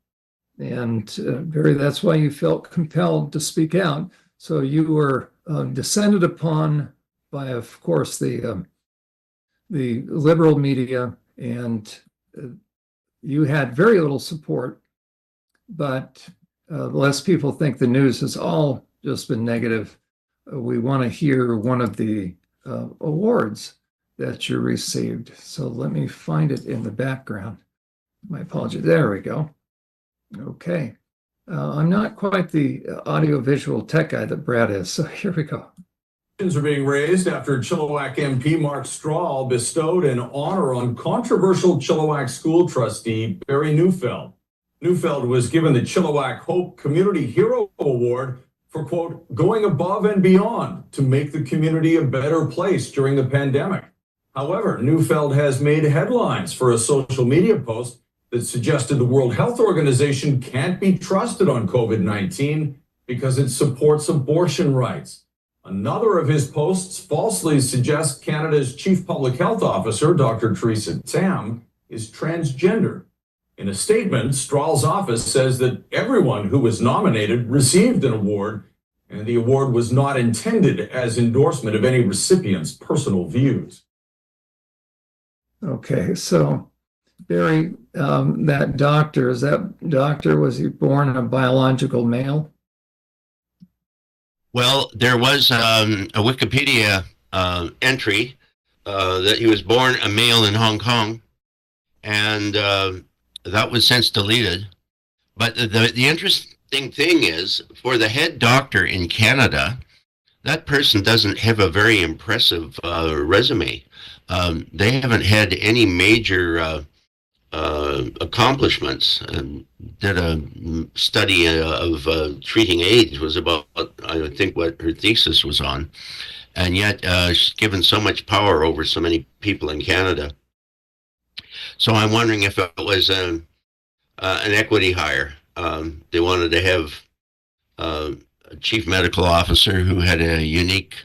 And Barry, that's why you felt compelled to speak out. So you were descended upon by, of course, the liberal media, and you had very little support. But lest people think the news has all just been negative, we want to hear one of the awards that you received. So let me find it in the background. My apologies. There we go. Okay. I'm not quite the audio-visual tech guy that Brad is, so here we go. Questions are being raised after Chilliwack MP Mark Strahl bestowed an honor on controversial Chilliwack school trustee Barry Neufeld. Neufeld was given the Chilliwack Hope Community Hero Award for, quote, going above and beyond to make the community a better place during the pandemic. However, Neufeld has made headlines for a social media post that suggested the World Health Organization can't be trusted on COVID-19 because it supports abortion rights. Another of his posts falsely suggests Canada's Chief Public Health Officer, Dr. Theresa Tam, is transgender. In a statement, Strahl's office says that everyone who was nominated received an award, and the award was not intended as endorsement of any recipient's personal views. Okay, so Barry, that doctor, was he born a biological male? Well, there was a Wikipedia entry that he was born a male in Hong Kong, and that was since deleted. But the interesting thing is, for the head doctor in Canada, that person doesn't have a very impressive resume. They haven't had any major accomplishments. Did a study of treating AIDS, was about, I think, what her thesis was on. And yet she's given so much power over so many people in Canada. So I'm wondering if it was an equity hire. They wanted to have a chief medical officer who had a unique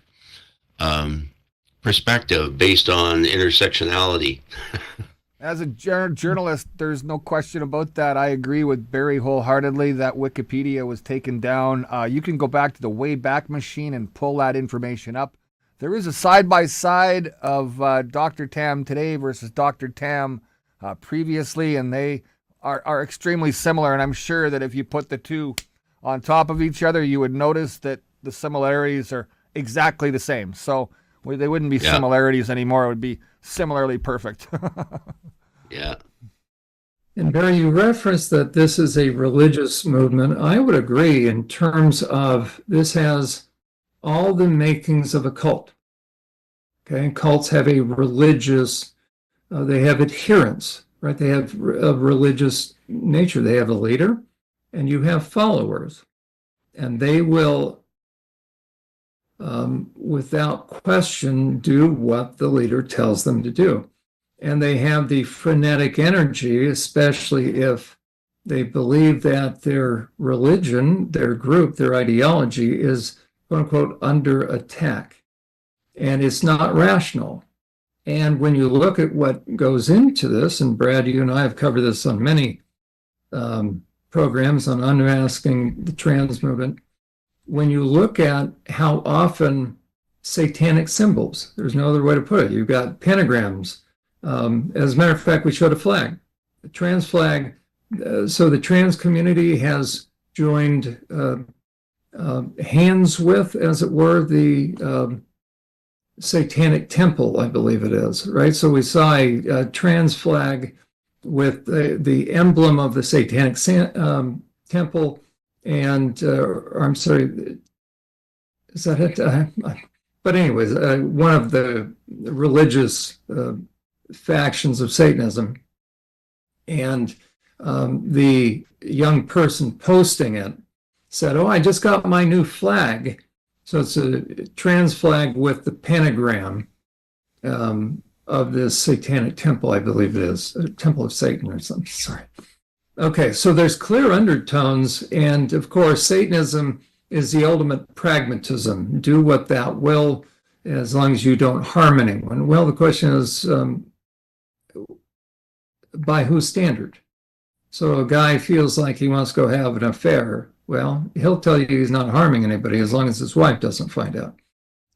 perspective based on intersectionality. As a journalist, there's no question about that. I agree with Barry wholeheartedly that Wikipedia was taken down. You can go back to the Wayback Machine and pull that information up. There is a side-by-side of Dr. Tam today versus Dr. Tam previously, and they are extremely similar. And I'm sure that if you put the two on top of each other, you would notice that the similarities are exactly the same. So they wouldn't be similarities anymore. It would be similarly perfect. Yeah. And Barry, you referenced that this is a religious movement. I would agree in terms of this has all the makings of a cult. Okay, cults have a religious, they have adherents, right? They have a religious nature. They have a leader and you have followers, and they will without question do what the leader tells them to do. And they have the frenetic energy, especially if they believe that their religion, their group, their ideology is, quote unquote, under attack. And it's not rational. And when you look at what goes into this, and Brad, you and I have covered this on many programs on unmasking the trans movement, when you look at how often satanic symbols, there's no other way to put it, you've got pentagrams. As a matter of fact, we showed a flag, a trans flag. So the trans community has joined hands with, as it were, the satanic temple, I believe it is, right? So we saw a trans flag with the emblem of the satanic temple. And I'm sorry, is that it? But anyways, one of the religious factions of Satanism, and the young person posting it said, "Oh, I just got my new flag." So it's a trans flag with the pentagram of this satanic temple, I believe it is, a temple of Satan or something. Sorry. Okay, so there's clear undertones, and of course, Satanism is the ultimate pragmatism. Do what thou will, as long as you don't harm anyone. Well, the question is, by whose standard? So a guy feels like he wants to go have an affair. Well, he'll tell you he's not harming anybody as long as his wife doesn't find out.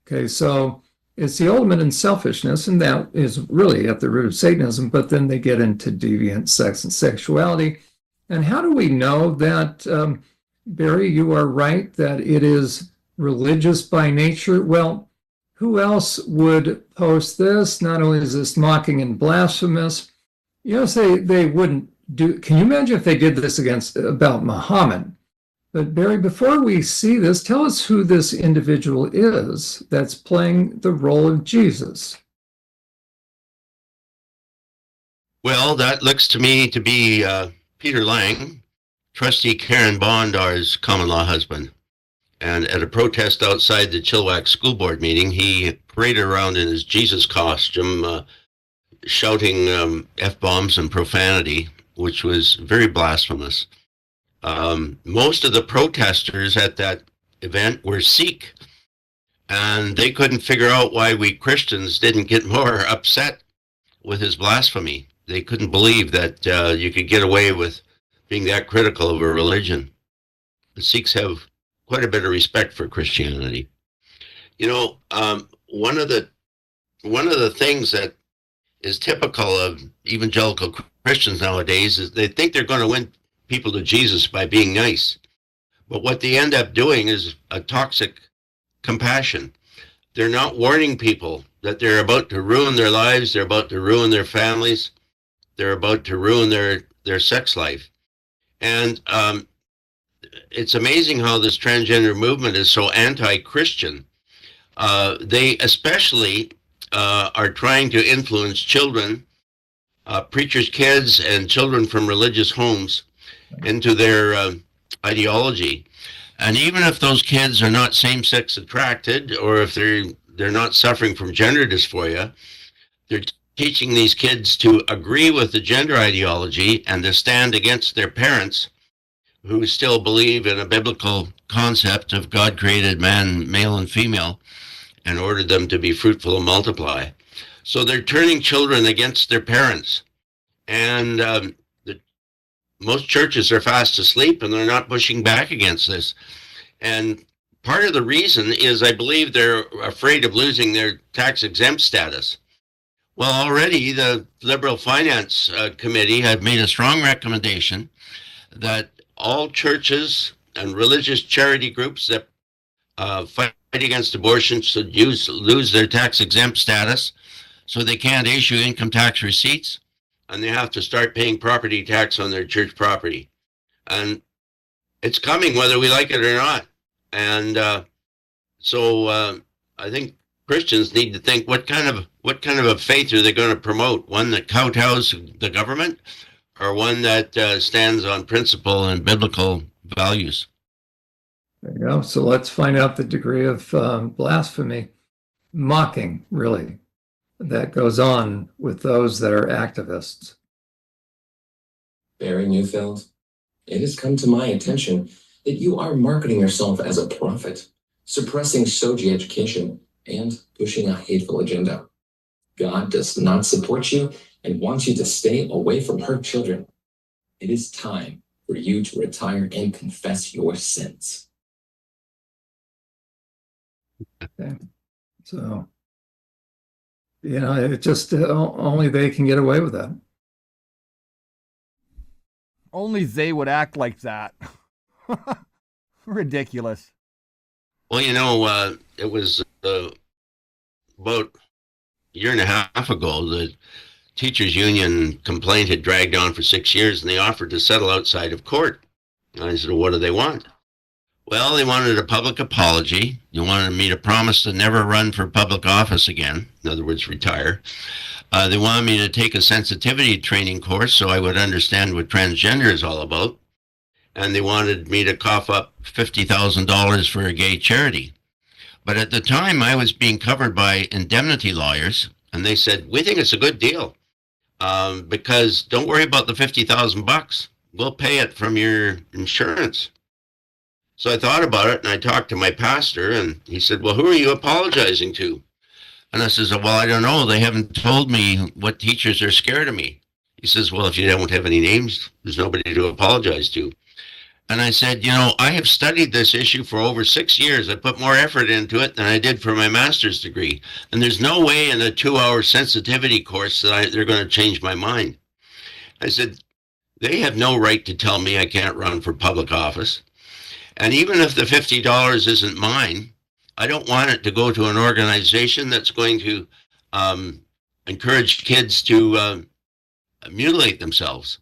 Okay, so it's the ultimate in selfishness, and that is really at the root of Satanism, but then they get into deviant sex and sexuality. And how do we know that Barry, you are right that it is religious by nature. Well, who else would post this? Not only is this mocking and blasphemous, they wouldn't do. Can you imagine if they did this about Muhammad? But Barry, before we see this, tell us who this individual is that's playing the role of Jesus. Well, that looks to me to be Peter Lang, Trustee Karen Bondar's common law husband. And at a protest outside the Chilliwack School Board meeting, he paraded around in his Jesus costume, shouting F-bombs and profanity, which was very blasphemous. Most of the protesters at that event were Sikh, and they couldn't figure out why we Christians didn't get more upset with his blasphemy. They couldn't believe that you could get away with being that critical of a religion. The Sikhs have quite a bit of respect for Christianity. One of the things that is typical of evangelical Christians nowadays is they think they're going to win people to Jesus by being nice. But what they end up doing is a toxic compassion. They're not warning people that they're about to ruin their lives, they're about to ruin their families, they're about to ruin their sex life. And it's amazing how this transgender movement is so anti-Christian. They especially are trying to influence children, preachers' kids, and children from religious homes into their ideology. And even if those kids are not same-sex attracted, or if they're not suffering from gender dysphoria, they're teaching these kids to agree with the gender ideology and to stand against their parents who still believe in a biblical concept of God created man, male and female, and ordered them to be fruitful and multiply. So they're turning children against their parents. And most churches are fast asleep and they're not pushing back against this. And part of the reason is I believe they're afraid of losing their tax exempt status. Well, already the Liberal Finance Committee have made a strong recommendation that all churches and religious charity groups that fight against abortion should lose their tax exempt status, so they can't issue income tax receipts, and they have to start paying property tax on their church property. And it's coming whether we like it or not. And so I think Christians need to think, what kind of a faith are they going to promote? One that kowtows the government, or one that stands on principle and biblical values? There you go. So let's find out the degree of blasphemy, mocking, really, that goes on with those that are activists. Barry Neufeld, it has come to my attention that you are marketing yourself as a prophet, suppressing SOGI education, and pushing a hateful agenda. God does not support you and wants you to stay away from her children. It is time for you to retire and confess your sins. Okay. So, it just only they can get away with that. Only they would act like that. Ridiculous. Well, it was about a year and a half ago, the teachers union complaint had dragged on for 6 years, and they offered to settle outside of court. And I said, well, what do they want? Well, they wanted a public apology. They wanted me to promise to never run for public office again. In other words, retire. They wanted me to take a sensitivity training course so I would understand what transgender is all about. And they wanted me to cough up $50,000 for a gay charity. But at the time, I was being covered by indemnity lawyers, and they said, we think it's a good deal, because don't worry about the $50,000. We'll pay it from your insurance. So I thought about it, and I talked to my pastor, and he said, well, who are you apologizing to? And I says, well, I don't know. They haven't told me what teachers are scared of me. He says, well, if you don't have any names, there's nobody to apologize to. And I said, I have studied this issue for over 6 years. I put more effort into it than I did for my master's degree. And there's no way in a 2-hour sensitivity course that they're going to change my mind. I said, they have no right to tell me I can't run for public office. And even if the $50 isn't mine, I don't want it to go to an organization that's going to encourage kids to mutilate themselves.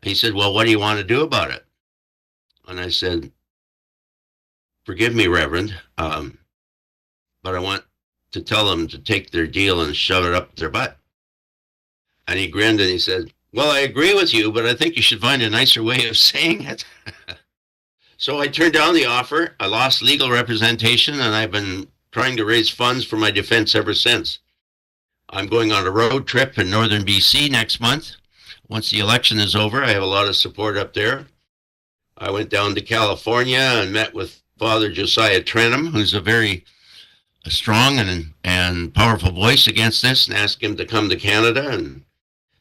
And he said, well, what do you want to do about it? And I said, forgive me, Reverend, but I want to tell them to take their deal and shove it up their butt. And he grinned and he said, well, I agree with you, but I think you should find a nicer way of saying it. So I turned down the offer. I lost legal representation, and I've been trying to raise funds for my defense ever since. I'm going on a road trip in northern BC next month. Once the election is over, I have a lot of support up there. I went down to California and met with Father Josiah Trenum, who's a very strong and powerful voice against this, and asked him to come to Canada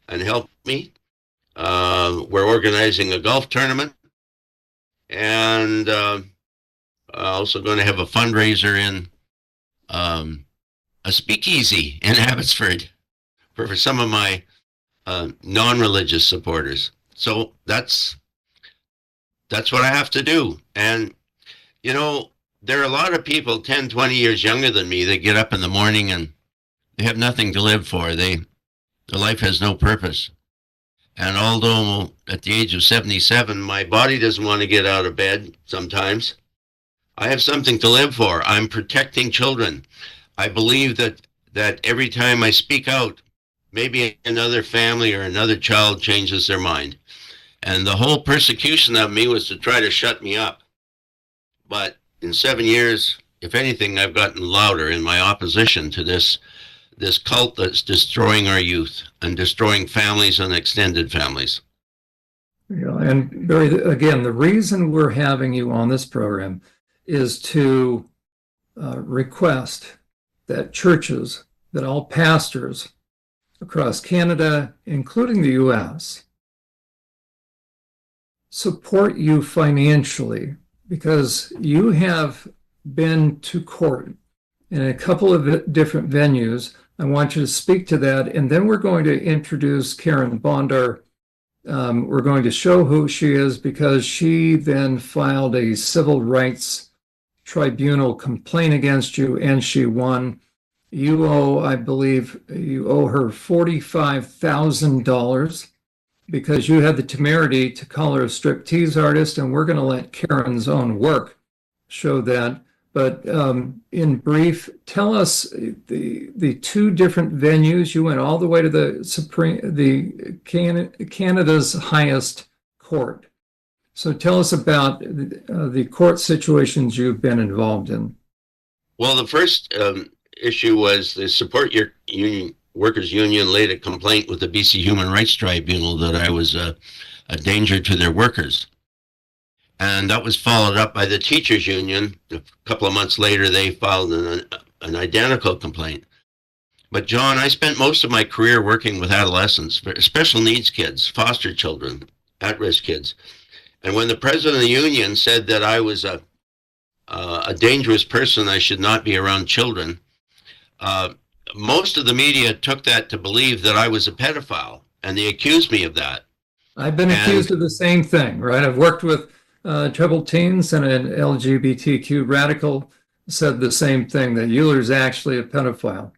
and help me. We're organizing a golf tournament, and also going to have a fundraiser in a speakeasy in Abbotsford for some of my non-religious supporters. So that's what I have to do. And, you know, there are a lot of people 10, 20 years younger than me that get up in the morning and they have nothing to live for. Their life has no purpose. And although at the age of 77, my body doesn't want to get out of bed sometimes, I have something to live for. I'm protecting children. I believe that every time I speak out, maybe another family or another child changes their mind. And the whole persecution of me was to try to shut me up. But in 7 years, if anything, I've gotten louder in my opposition to this cult that's destroying our youth and destroying families and extended families. Yeah, and Barry, again, the reason we're having you on this program is to request that churches, that all pastors across Canada, including the U.S., support you financially, because you have been to court in a couple of different venues. I want you to speak to that, and then we're going to introduce Karen Bondar. We're going to show who she is, because she then filed a civil rights tribunal complaint against you, and she won. You owe, I believe, you owe her $45,000 because you had the temerity to call her a striptease artist, and we're going to let Karen's own work show that. But in brief, tell us the two different venues. You went all the way to Canada's highest court. So tell us about the court situations you've been involved in. Well, the first issue was the Support Your Union Workers Union laid a complaint with the BC Human Rights Tribunal that I was a danger to their workers. And that was followed up by the teachers union. A couple of months later, they filed an identical complaint. But John, I spent most of my career working with adolescents, special needs kids, foster children, at-risk kids. And when the president of the union said that I was a dangerous person, I should not be around children, most of the media took that to believe that I was a pedophile, and they accused me of that. I've been accused of the same thing, right? I've worked with troubled teens, and an LGBTQ radical said the same thing, that Euler's actually a pedophile.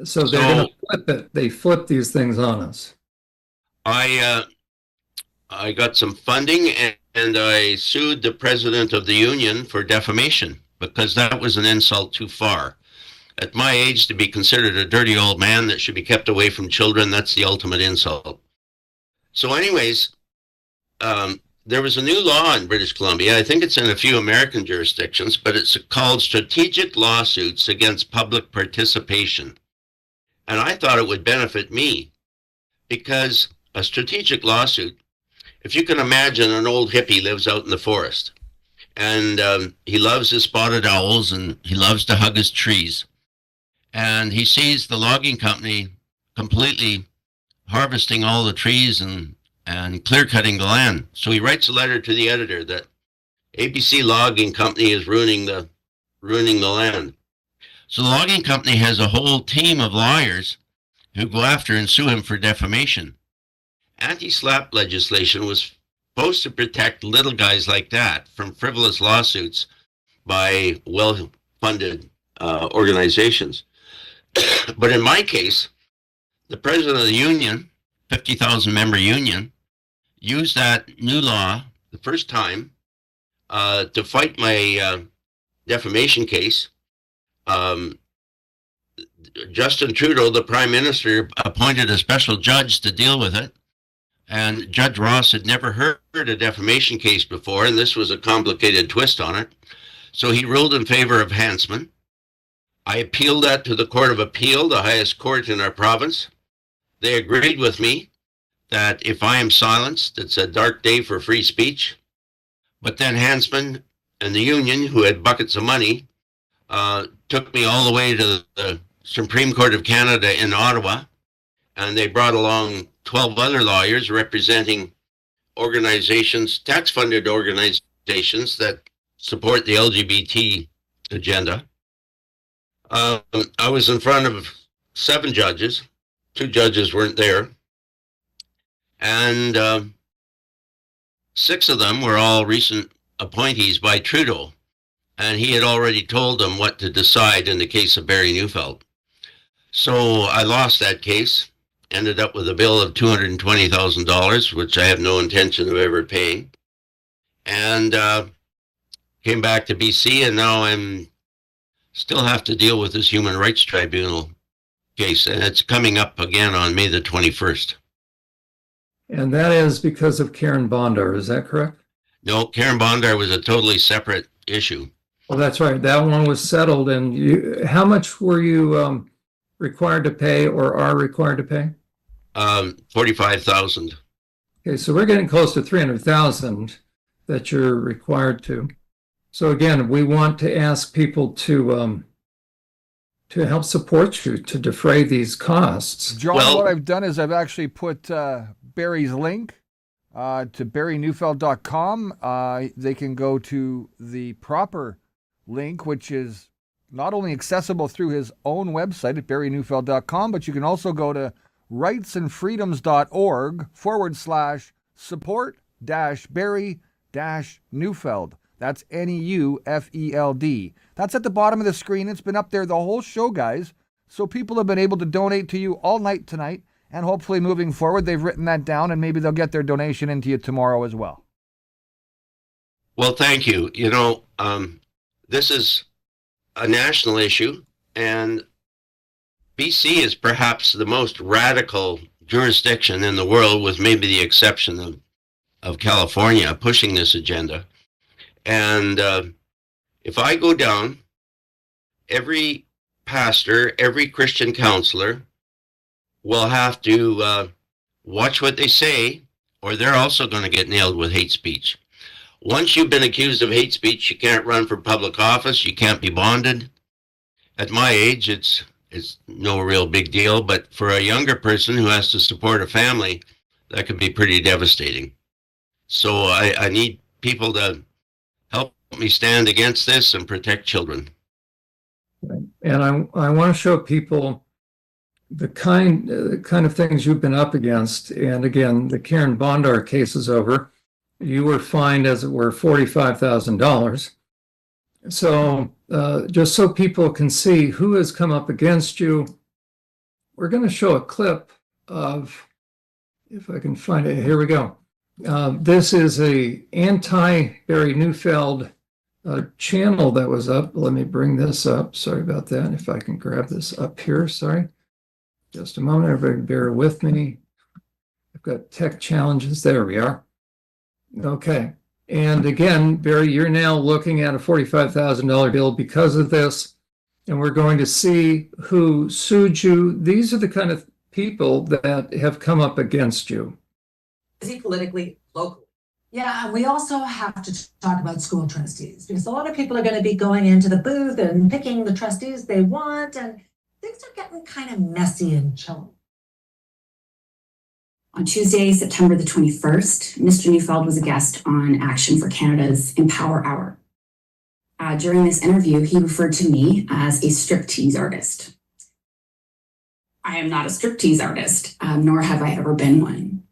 So they're going to flip it. They flip these things on us. I got some funding, and I sued the president of the union for defamation, because that was an insult too far. At my age, to be considered a dirty old man that should be kept away from children, that's the ultimate insult. So anyways, there was a new law in British Columbia. I think it's in a few American jurisdictions, but it's called strategic lawsuits against public participation. And I thought it would benefit me, because a strategic lawsuit, if you can imagine, an old hippie lives out in the forest, and he loves his spotted owls, and he loves to hug his trees. And he sees the logging company completely harvesting all the trees and clear-cutting the land. So he writes a letter to the editor that ABC Logging Company is ruining the land. So the logging company has a whole team of lawyers who go after and sue him for defamation. Anti-SLAPP legislation was supposed to protect little guys like that from frivolous lawsuits by well-funded organizations. But in my case, the president of the union, 50,000 member union, used that new law the first time to fight my defamation case. Justin Trudeau, the prime minister, appointed a special judge to deal with it. And Judge Ross had never heard a defamation case before, and this was a complicated twist on it. So he ruled in favor of Hansman. I appealed that to the Court of Appeal, the highest court in our province. They agreed with me that if I am silenced, it's a dark day for free speech. But then Hansman and the union, who had buckets of money, took me all the way to the Supreme Court of Canada in Ottawa, and they brought along 12 other lawyers representing organizations, tax-funded organizations that support the LGBT agenda. I was in front of 7 judges. 2 judges weren't there. And 6 of them were all recent appointees by Trudeau. And he had already told them what to decide in the case of Barry Neufeld. So I lost that case, ended up with a bill of $220,000, which I have no intention of ever paying. And came back to BC, and now I'm still have to deal with this Human Rights Tribunal case, and it's coming up again on May the 21st. And that is because of Karen Bondar, is that correct? No, Karen Bondar was a totally separate issue. Well, that's right. That one was settled. And how much were you required to pay or are required to pay? $45,000. Okay, so we're getting close to $300,000 that you're required to. So again, we want to ask people to help support you to defray these costs. John, what I've done is I've actually put Barry's link to barryneufeld.com. They can go to the proper link, which is not only accessible through his own website at barryneufeld.com, but you can also go to rightsandfreedoms.org/support-Barry-Neufeld. That's Neufeld. That's at the bottom of the screen. It's been up there the whole show, guys. So people have been able to donate to you all night tonight, and hopefully moving forward, they've written that down, and maybe they'll get their donation into you tomorrow as well. Well, thank you. You know, this is a national issue, and BC is perhaps the most radical jurisdiction in the world, with maybe the exception of California, pushing this agenda. And if I go down, every pastor, every Christian counselor will have to watch what they say, or they're also going to get nailed with hate speech. Once you've been accused of hate speech, you can't run for public office, you can't be bonded. At my age, it's no real big deal, but for a younger person who has to support a family, that could be pretty devastating. So I need people to help me stand against this and protect children. And I want to show people the kind of things you've been up against. And again, the Karen Bondar case is over. You were fined, as it were, $45,000. So just so people can see who has come up against you, we're going to show a clip of, if I can find it, here we go. This is a anti-Barry Neufeld channel that was up. Let me bring this up. Sorry about that. If I can grab this up here, sorry. Just a moment, everybody bear with me. I've got tech challenges. There we are. Okay. And again, Barry, you're now looking at a $45,000 bill because of this. And we're going to see who sued you. These are the kind of people that have come up against you. Is he politically local? Yeah, we also have to talk about school trustees, because a lot of people are going to be going into the booth and picking the trustees they want, and things are getting kind of messy and chilly. On Tuesday, September the 21st, Mr. Neufeld was a guest on Action for Canada's Empower Hour. During this interview, he referred to me as a striptease artist. I am not a striptease artist, nor have I ever been one.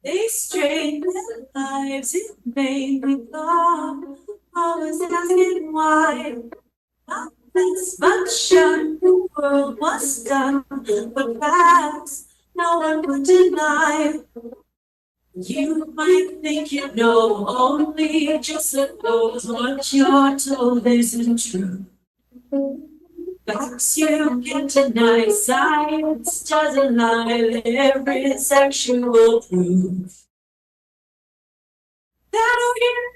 They strain their lives in vain with God. Always asking why. Not this much of the world was done, but perhaps no one would deny. You might think you know, only just suppose what you're told isn't true. Facts you can't deny, science doesn't lie, there is actual proof. That we're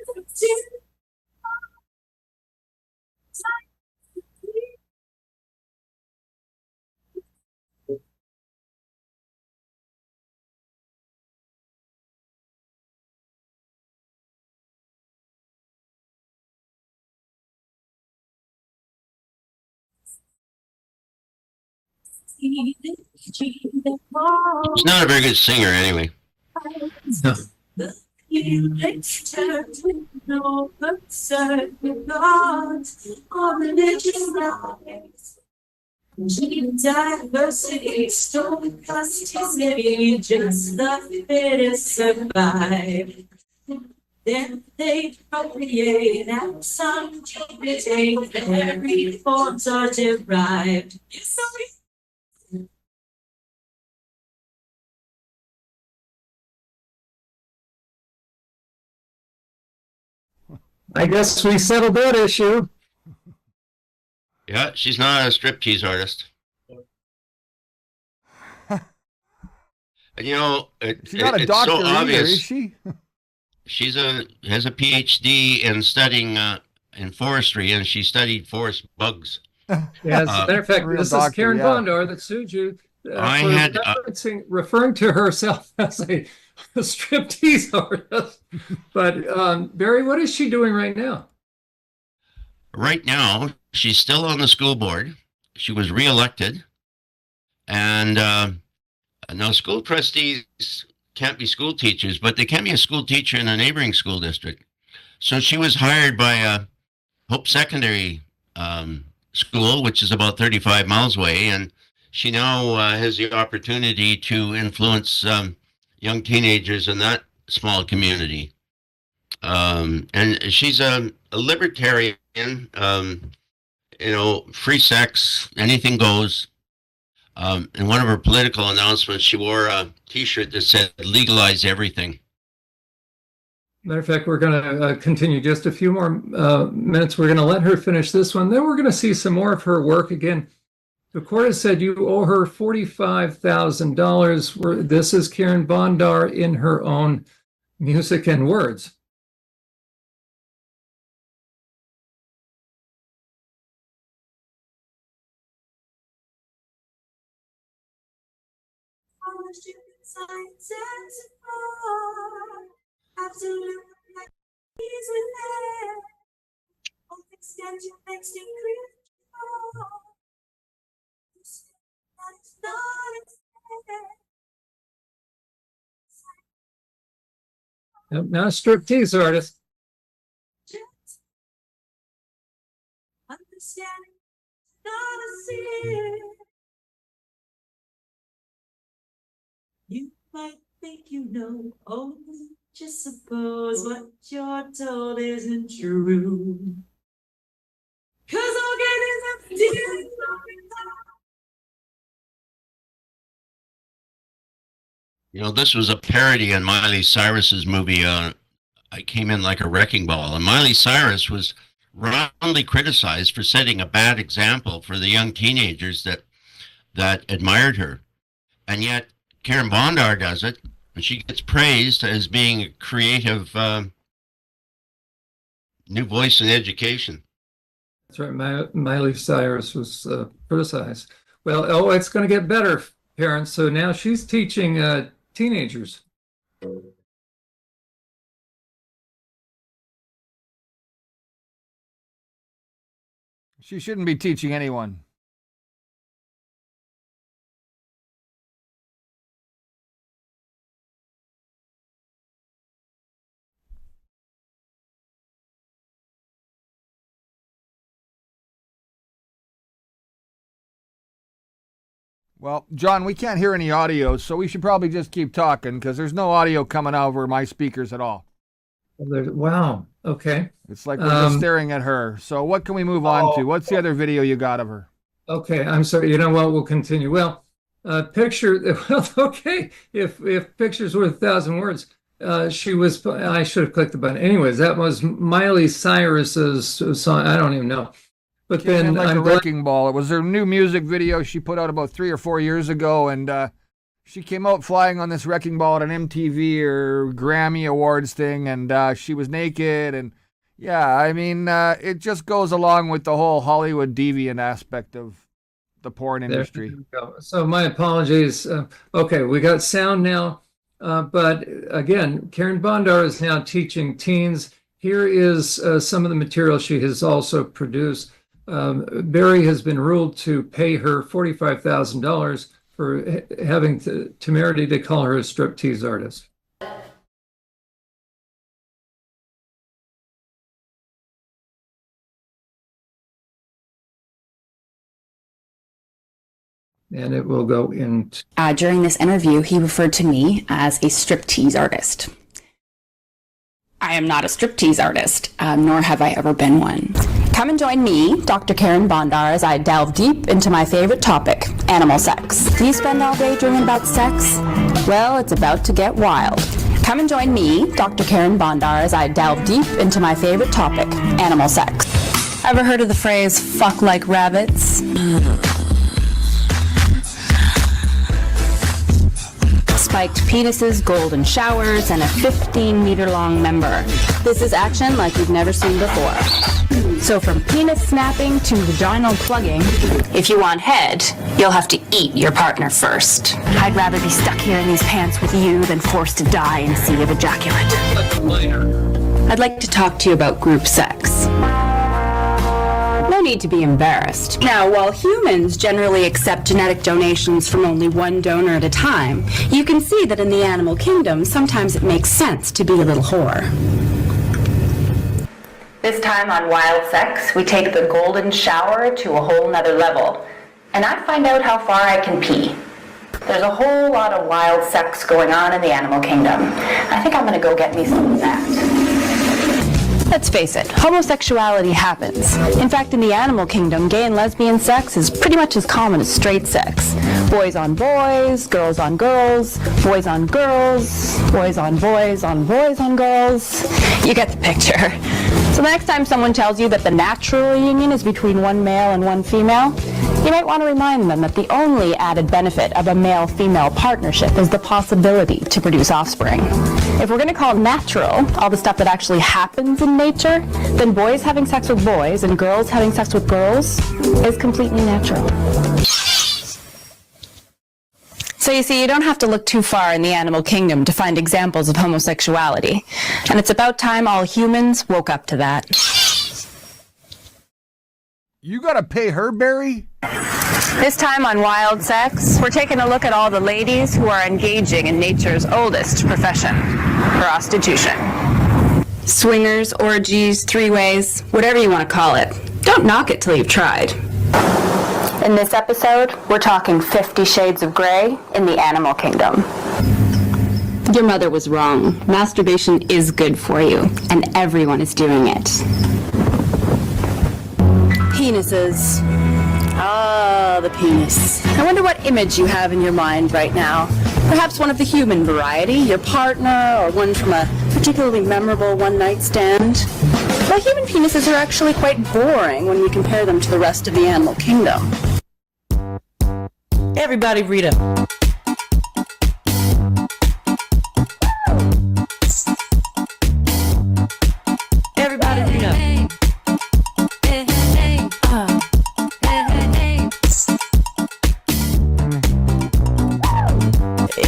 She's not a very good singer anyway. You turn with no concern with God or religious lies. Diversity, stochasticity, just the fittest survive. Then they procreate and some mutate, every forms are derived. Yes, sorry. I guess we settled that issue. Yeah, she's not a striptease artist. And you know, She's not a it's doctor so either, obvious. is she? She's has a PhD in studying in forestry, and she studied forest bugs. Yeah, as a matter of fact, real this is doctor, Karen yeah. Bondar that sued you I for had, referring to herself as a striptease artist. But Barry, what is she doing right now? Right now, she's still on the school board. She was reelected, and now school trustees can't be school teachers, but they can be a school teacher in a neighboring school district. So she was hired by Hope Secondary School, which is about 35 miles away, and she now has the opportunity to influence young teenagers in that small community. And she's a libertarian, free sex, anything goes. In one of her political announcements, she wore a T-shirt that said "Legalize everything." Matter of fact, we're going to continue just a few more minutes. We're going to let her finish this one. Then we're going to see some more of her work. Again, the court has said you owe her $45,000. This is Karen Bondar in her own music and words. Now, a striptease artist. You might think you know, only just suppose what you're told isn't true. 'Cause I'll get it. You know, this was a parody on Miley Cyrus's movie. I Came In Like a Wrecking Ball, and Miley Cyrus was roundly criticized for setting a bad example for the young teenagers that admired her, and yet Karen Bondar does it, and she gets praised as being a creative new voice in education. That's right. Miley Cyrus was criticized. Well, it's going to get better, parents. So now she's teaching teenagers. She shouldn't be teaching anyone. Well, John, we can't hear any audio, so we should probably just keep talking because there's no audio coming over my speakers at all. Wow. Okay. It's like we're just staring at her. So what can we move on to? What's the other video you got of her? Okay. I'm sorry. You know what? We'll continue. Well, picture. Well, okay. If picture's worth 1,000 words, she was. I should have clicked the button. Anyways, that was Miley Cyrus's song. I don't even know. But then like a wrecking ball. It was her new music video she put out about 3 or 4 years ago, and she came out flying on this wrecking ball at an MTV or Grammy Awards thing, and she was naked. And yeah, I mean, it just goes along with the whole Hollywood deviant aspect of the porn industry. So my apologies. Okay, we got sound now. But again, Karen Bondar is now teaching teens. Here is some of the material she has also produced. Barry has been ruled to pay her $45,000 for having the temerity to call her a striptease artist. And it will go into... During this interview, he referred to me as a striptease artist. I am not a striptease artist, nor have I ever been one. Come and join me, Dr. Karen Bondar, as I delve deep into my favorite topic, animal sex. Do you spend all day dreaming about sex? Well, it's about to get wild. Come and join me, Dr. Karen Bondar, as I delve deep into my favorite topic, animal sex. Ever heard of the phrase, fuck like rabbits? Spiked penises, golden showers, and a 15-meter-long member. This is action like you've never seen before. So from penis snapping to vaginal plugging, if you want head, you'll have to eat your partner first. I'd rather be stuck here in these pants with you than forced to die in a sea of ejaculate. I'd like to talk to you about group sex. No need to be embarrassed. Now, while humans generally accept genetic donations from only one donor at a time, you can see that in the animal kingdom, sometimes it makes sense to be a little whore. This time on Wild Sex, we take the golden shower to a whole nother level, and I find out how far I can pee. There's a whole lot of wild sex going on in the animal kingdom. I think I'm gonna go get me some of that. Let's face it, homosexuality happens. In fact, in the animal kingdom, gay and lesbian sex is pretty much as common as straight sex. Boys on boys, girls on girls, boys on girls, boys on boys on boys on girls. You get the picture. So the next time someone tells you that the natural union is between one male and one female, you might want to remind them that the only added benefit of a male-female partnership is the possibility to produce offspring. If we're going to call natural all the stuff that actually happens in nature, then boys having sex with boys and girls having sex with girls is completely natural. So you see, you don't have to look too far in the animal kingdom to find examples of homosexuality. And it's about time all humans woke up to that. You gotta pay her, Barry? This time on Wild Sex, we're taking a look at all the ladies who are engaging in nature's oldest profession, prostitution. Swingers, orgies, three-ways, whatever you want to call it. Don't knock it till you've tried. In this episode, we're talking 50 Shades of Grey in the animal kingdom. Your mother was wrong. Masturbation is good for you, and everyone is doing it. Penises. Ah, the penis. I wonder what image you have in your mind right now. Perhaps one of the human variety, your partner, or one from a particularly memorable one-night stand. Well, human penises are actually quite boring when we compare them to the rest of the animal kingdom. Everybody read it. Everybody read it.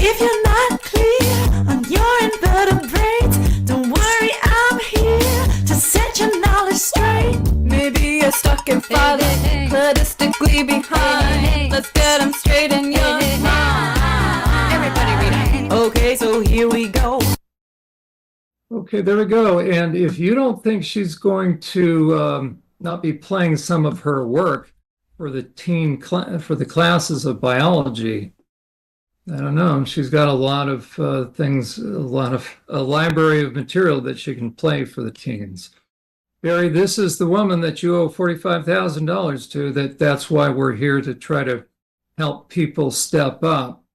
If you're not clear on your invertebrates, don't worry, I'm here to set your knowledge straight. Maybe you're stuck and farther, platistically behind. Let's get them straight in your mind. Everybody read it. Okay, so here we go. Okay, there we go. And if you don't think she's going to not be playing some of her work, for the classes of biology. I don't know. She's got a lot of things, a library of material that she can play for the teens. Barry, this is the woman that you owe $45,000 to. That's why we're here, to try to help people step up.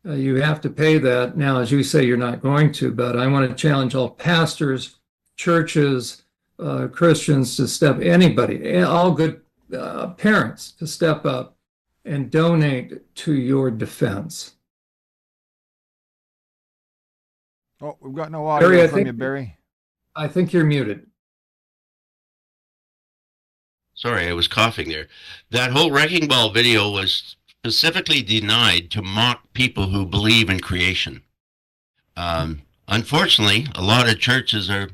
You have to pay that. Now, as you say, you're not going to, but I want to challenge all pastors, churches, Christians to anybody, all good parents to step up and donate to your defense. Oh, we've got no audio Barry, from you, Barry. I think you're muted. Sorry, I was coughing there. That whole wrecking ball video was specifically denied to mock people who believe in creation. Unfortunately, a lot of churches are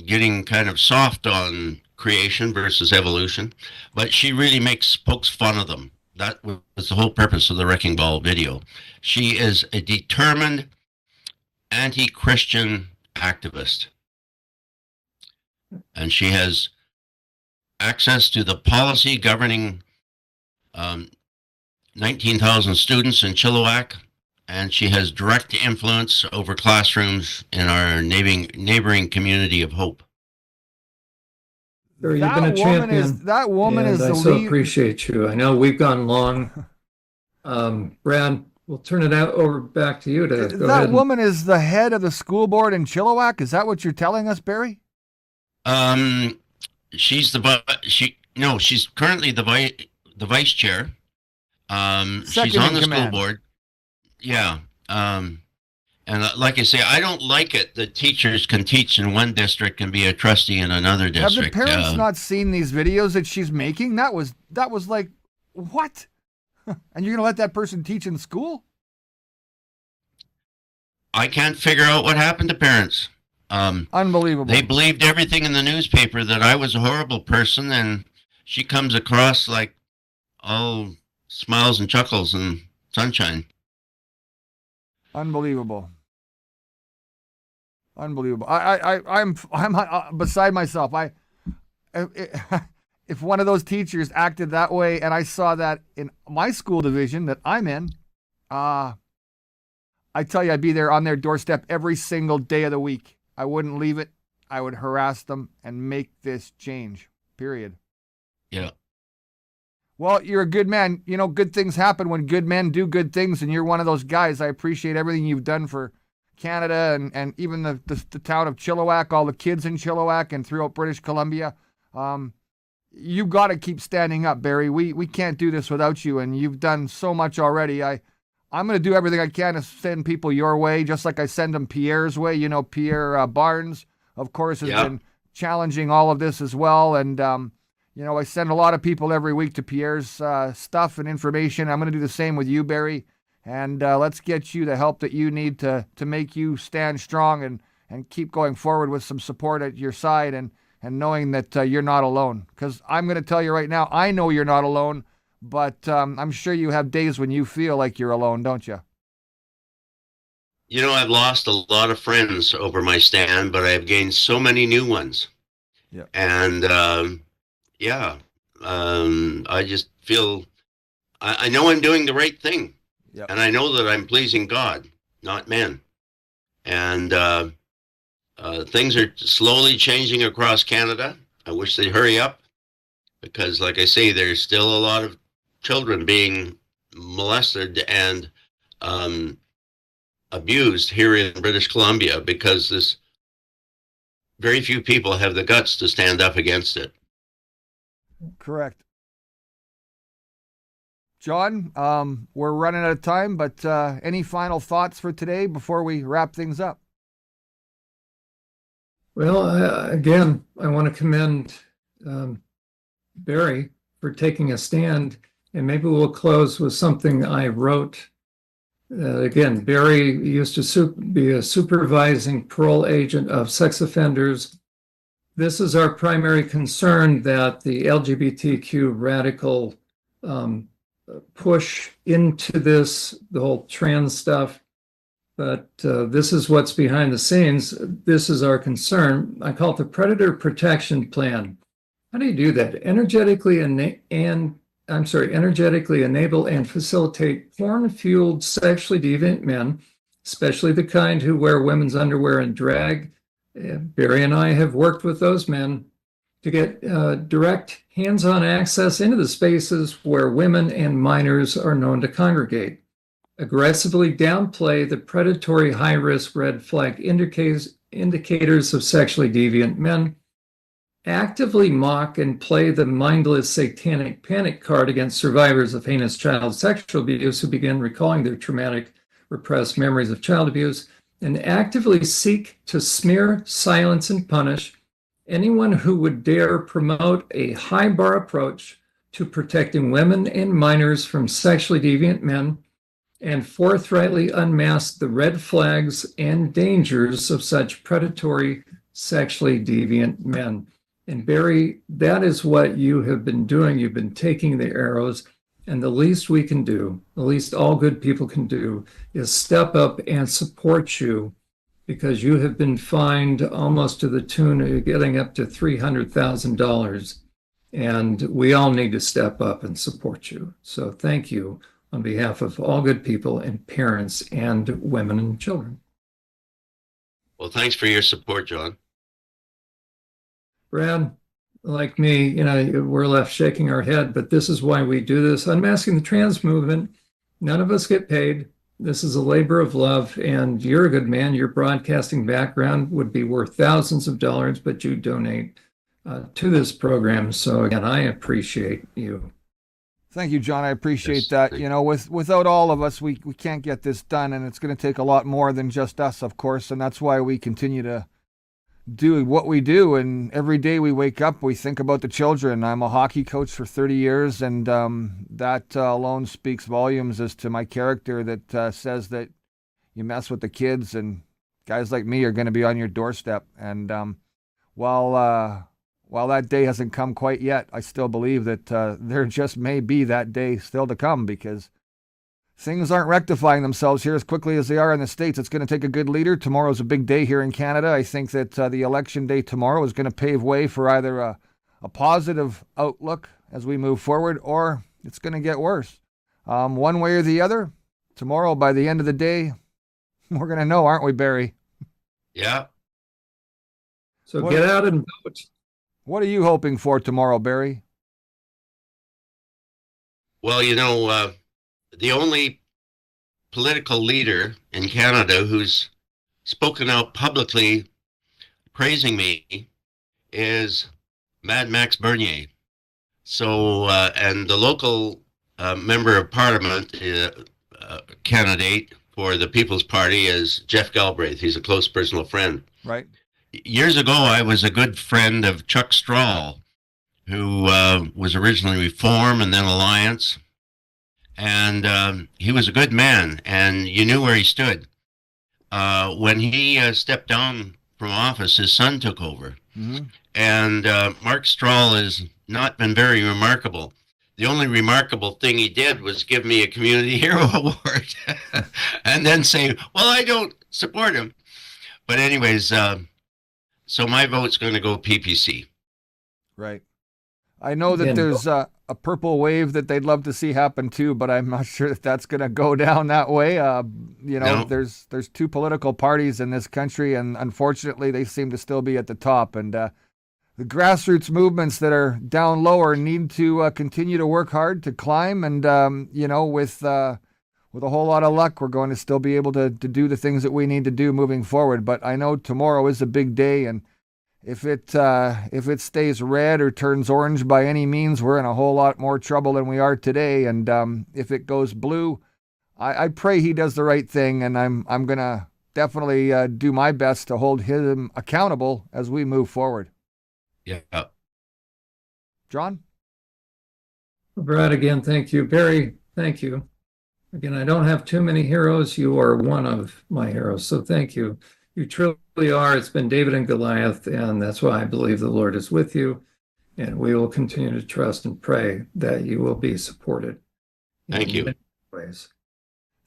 getting kind of soft on creation versus evolution, but she really pokes fun of them. That was the whole purpose of the wrecking ball video. She is a determined anti-Christian activist, and she has access to the policy governing 19,000 students in Chilliwack, and she has direct influence over classrooms in our neighboring community of Hope. Sure, you've been a champion. That woman is the I so lead. appreciate you. I know we've gone long. Brad, we'll turn it over back to you to go ahead. That woman is the head of the school board in Chilliwack. Is that what you're telling us, Barry? She's currently the vice chair. She's on the school board. Yeah. And like I say, I don't like it that teachers can teach in one district and be a trustee in another district. Have the parents not seen these videos that she's making? That was like, what? And you're going to let that person teach in school? I can't figure out what happened to parents. Unbelievable. They believed everything in the newspaper, that I was a horrible person, and she comes across like all smiles and chuckles and sunshine. Unbelievable. I'm beside myself. If one of those teachers acted that way, and I saw that in my school division that I'm in, I tell you, I'd be there on their doorstep every single day of the week. I wouldn't leave it. I would harass them and make this change, period. Yeah. Well, you're a good man. You know, good things happen when good men do good things, and you're one of those guys. I appreciate everything you've done for Canada and even the town of Chilliwack, all the kids in Chilliwack and throughout British Columbia. You've got to keep standing up, Barry. We can't do this without you, and you've done so much already. I'm going to do everything I can to send people your way, just like I send them Pierre's way. You know, Pierre Barnes, of course, has been challenging all of this as well. And, you know, I send a lot of people every week to Pierre's stuff and information. I'm going to do the same with you, Barry. And let's get you the help that you need to make you stand strong and keep going forward with some support at your side and knowing that you're not alone. Because I'm going to tell you right now, I know you're not alone. But I'm sure you have days when you feel like you're alone, don't you? You know, I've lost a lot of friends over my stand, but I've gained so many new ones. Yeah. And I just feel, I know I'm doing the right thing. Yep. And I know that I'm pleasing God, not men. And things are slowly changing across Canada. I wish they'd hurry up because, like I say, there's still a lot of children being molested and abused here in British Columbia because very few people have the guts to stand up against it. Correct. John, we're running out of time, but any final thoughts for today before we wrap things up? Well, again, I want to commend Barry for taking a stand, and maybe we'll close with something I wrote. Again, Barry used to be a supervising parole agent of sex offenders. This is our primary concern, that the LGBTQ radical push into this, the whole trans stuff. But this is what's behind the scenes. This is our concern. I call it the Predator Protection Plan. How do you do that? Energetically enable and facilitate porn-fueled sexually deviant men, especially the kind who wear women's underwear and drag. Barry and I have worked with those men to get direct hands-on access into the spaces where women and minors are known to congregate. Aggressively downplay the predatory high-risk red flag indicators of sexually deviant men. Actively mock and play the mindless satanic panic card against survivors of heinous child sexual abuse who begin recalling their traumatic, repressed memories of child abuse, and actively seek to smear, silence, and punish anyone who would dare promote a high bar approach to protecting women and minors from sexually deviant men, and forthrightly unmask the red flags and dangers of such predatory, sexually deviant men. And Barry, that is what you have been doing. You've been taking the arrows, and the least we can do, the least all good people can do, is step up and support you, because you have been fined almost to the tune of getting up to $300,000. And we all need to step up and support you. So thank you on behalf of all good people and parents and women and children. Well, thanks for your support, John. Brad, like me, we're left shaking our head, but this is why we do this. Unmasking the trans movement, none of us get paid. This is a labor of love, and you're a good man. Your broadcasting background would be worth thousands of dollars, but you donate to this program. So again, I appreciate you. Thank you, John. I appreciate that. Without all of us, we can't get this done, and it's going to take a lot more than just us, of course, and that's why we continue to do what we do. And every day we wake up, we think about the children. I'm a hockey coach for 30 years, and that alone speaks volumes as to my character, that says that you mess with the kids and guys like me are going to be on your doorstep. And while that day hasn't come quite yet, I still believe that there just may be that day still to come, because things aren't rectifying themselves here as quickly as they are in the States. It's going to take a good leader. Tomorrow's a big day here in Canada. I think that the election day tomorrow is going to pave way for either a positive outlook as we move forward, or it's going to get worse. One way or the other, tomorrow, by the end of the day, we're going to know, aren't we, Barry? Yeah. So get out and vote. What are you hoping for tomorrow, Barry? Well, the only political leader in Canada who's spoken out publicly praising me is Mad Max Bernier. So, and the local member of parliament candidate for the People's Party is Jeff Galbraith. He's a close personal friend. Right. Years ago, I was a good friend of Chuck Strahl, who was originally Reform and then Alliance. And he was a good man, and you knew where he stood. When he stepped down from office, his son took over. Mm-hmm. And Mark Strahl has not been very remarkable. The only remarkable thing he did was give me a Community Hero Award and then say, well, I don't support him. But anyways, so my vote's going to go PPC. Right. I know that there's a purple wave that they'd love to see happen too, but I'm not sure if that's going to go down that way. No. There's two political parties in this country, and unfortunately they seem to still be at the top. And the grassroots movements that are down lower need to continue to work hard to climb. And with a whole lot of luck, we're going to still be able to do the things that we need to do moving forward. But I know tomorrow is a big day, and if it stays red or turns orange by any means, we're in a whole lot more trouble than we are today. And if it goes blue, I pray he does the right thing, and I'm gonna definitely do my best to hold him accountable as we move forward. Yeah. John? Brad, again, thank you. Barry, thank you. Again, I don't have too many heroes. You are one of my heroes, so thank you. You truly are. It's been David and Goliath, and that's why I believe the Lord is with you, and we will continue to trust and pray that you will be supported. Thank you. Ways.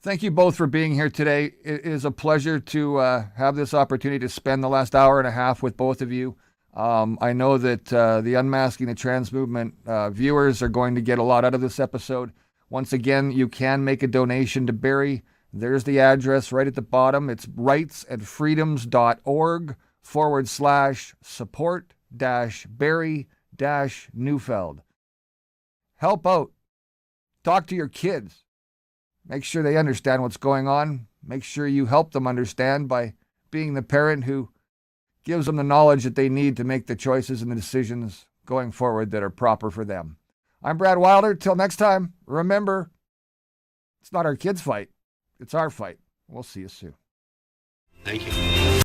Thank you both for being here today. It is a pleasure to have this opportunity to spend the last hour and a half with both of you. I know that the Unmasking the Trans Movement viewers are going to get a lot out of this episode. Once again, you can make a donation to Barry. There's the address right at the bottom. It's rightsandfreedoms.org/support-Barry-Neufeld. Help out. Talk to your kids. Make sure they understand what's going on. Make sure you help them understand by being the parent who gives them the knowledge that they need to make the choices and the decisions going forward that are proper for them. I'm Brad Wilder. Till next time, remember, it's not our kids' fight. It's our fight. We'll see you soon. Thank you.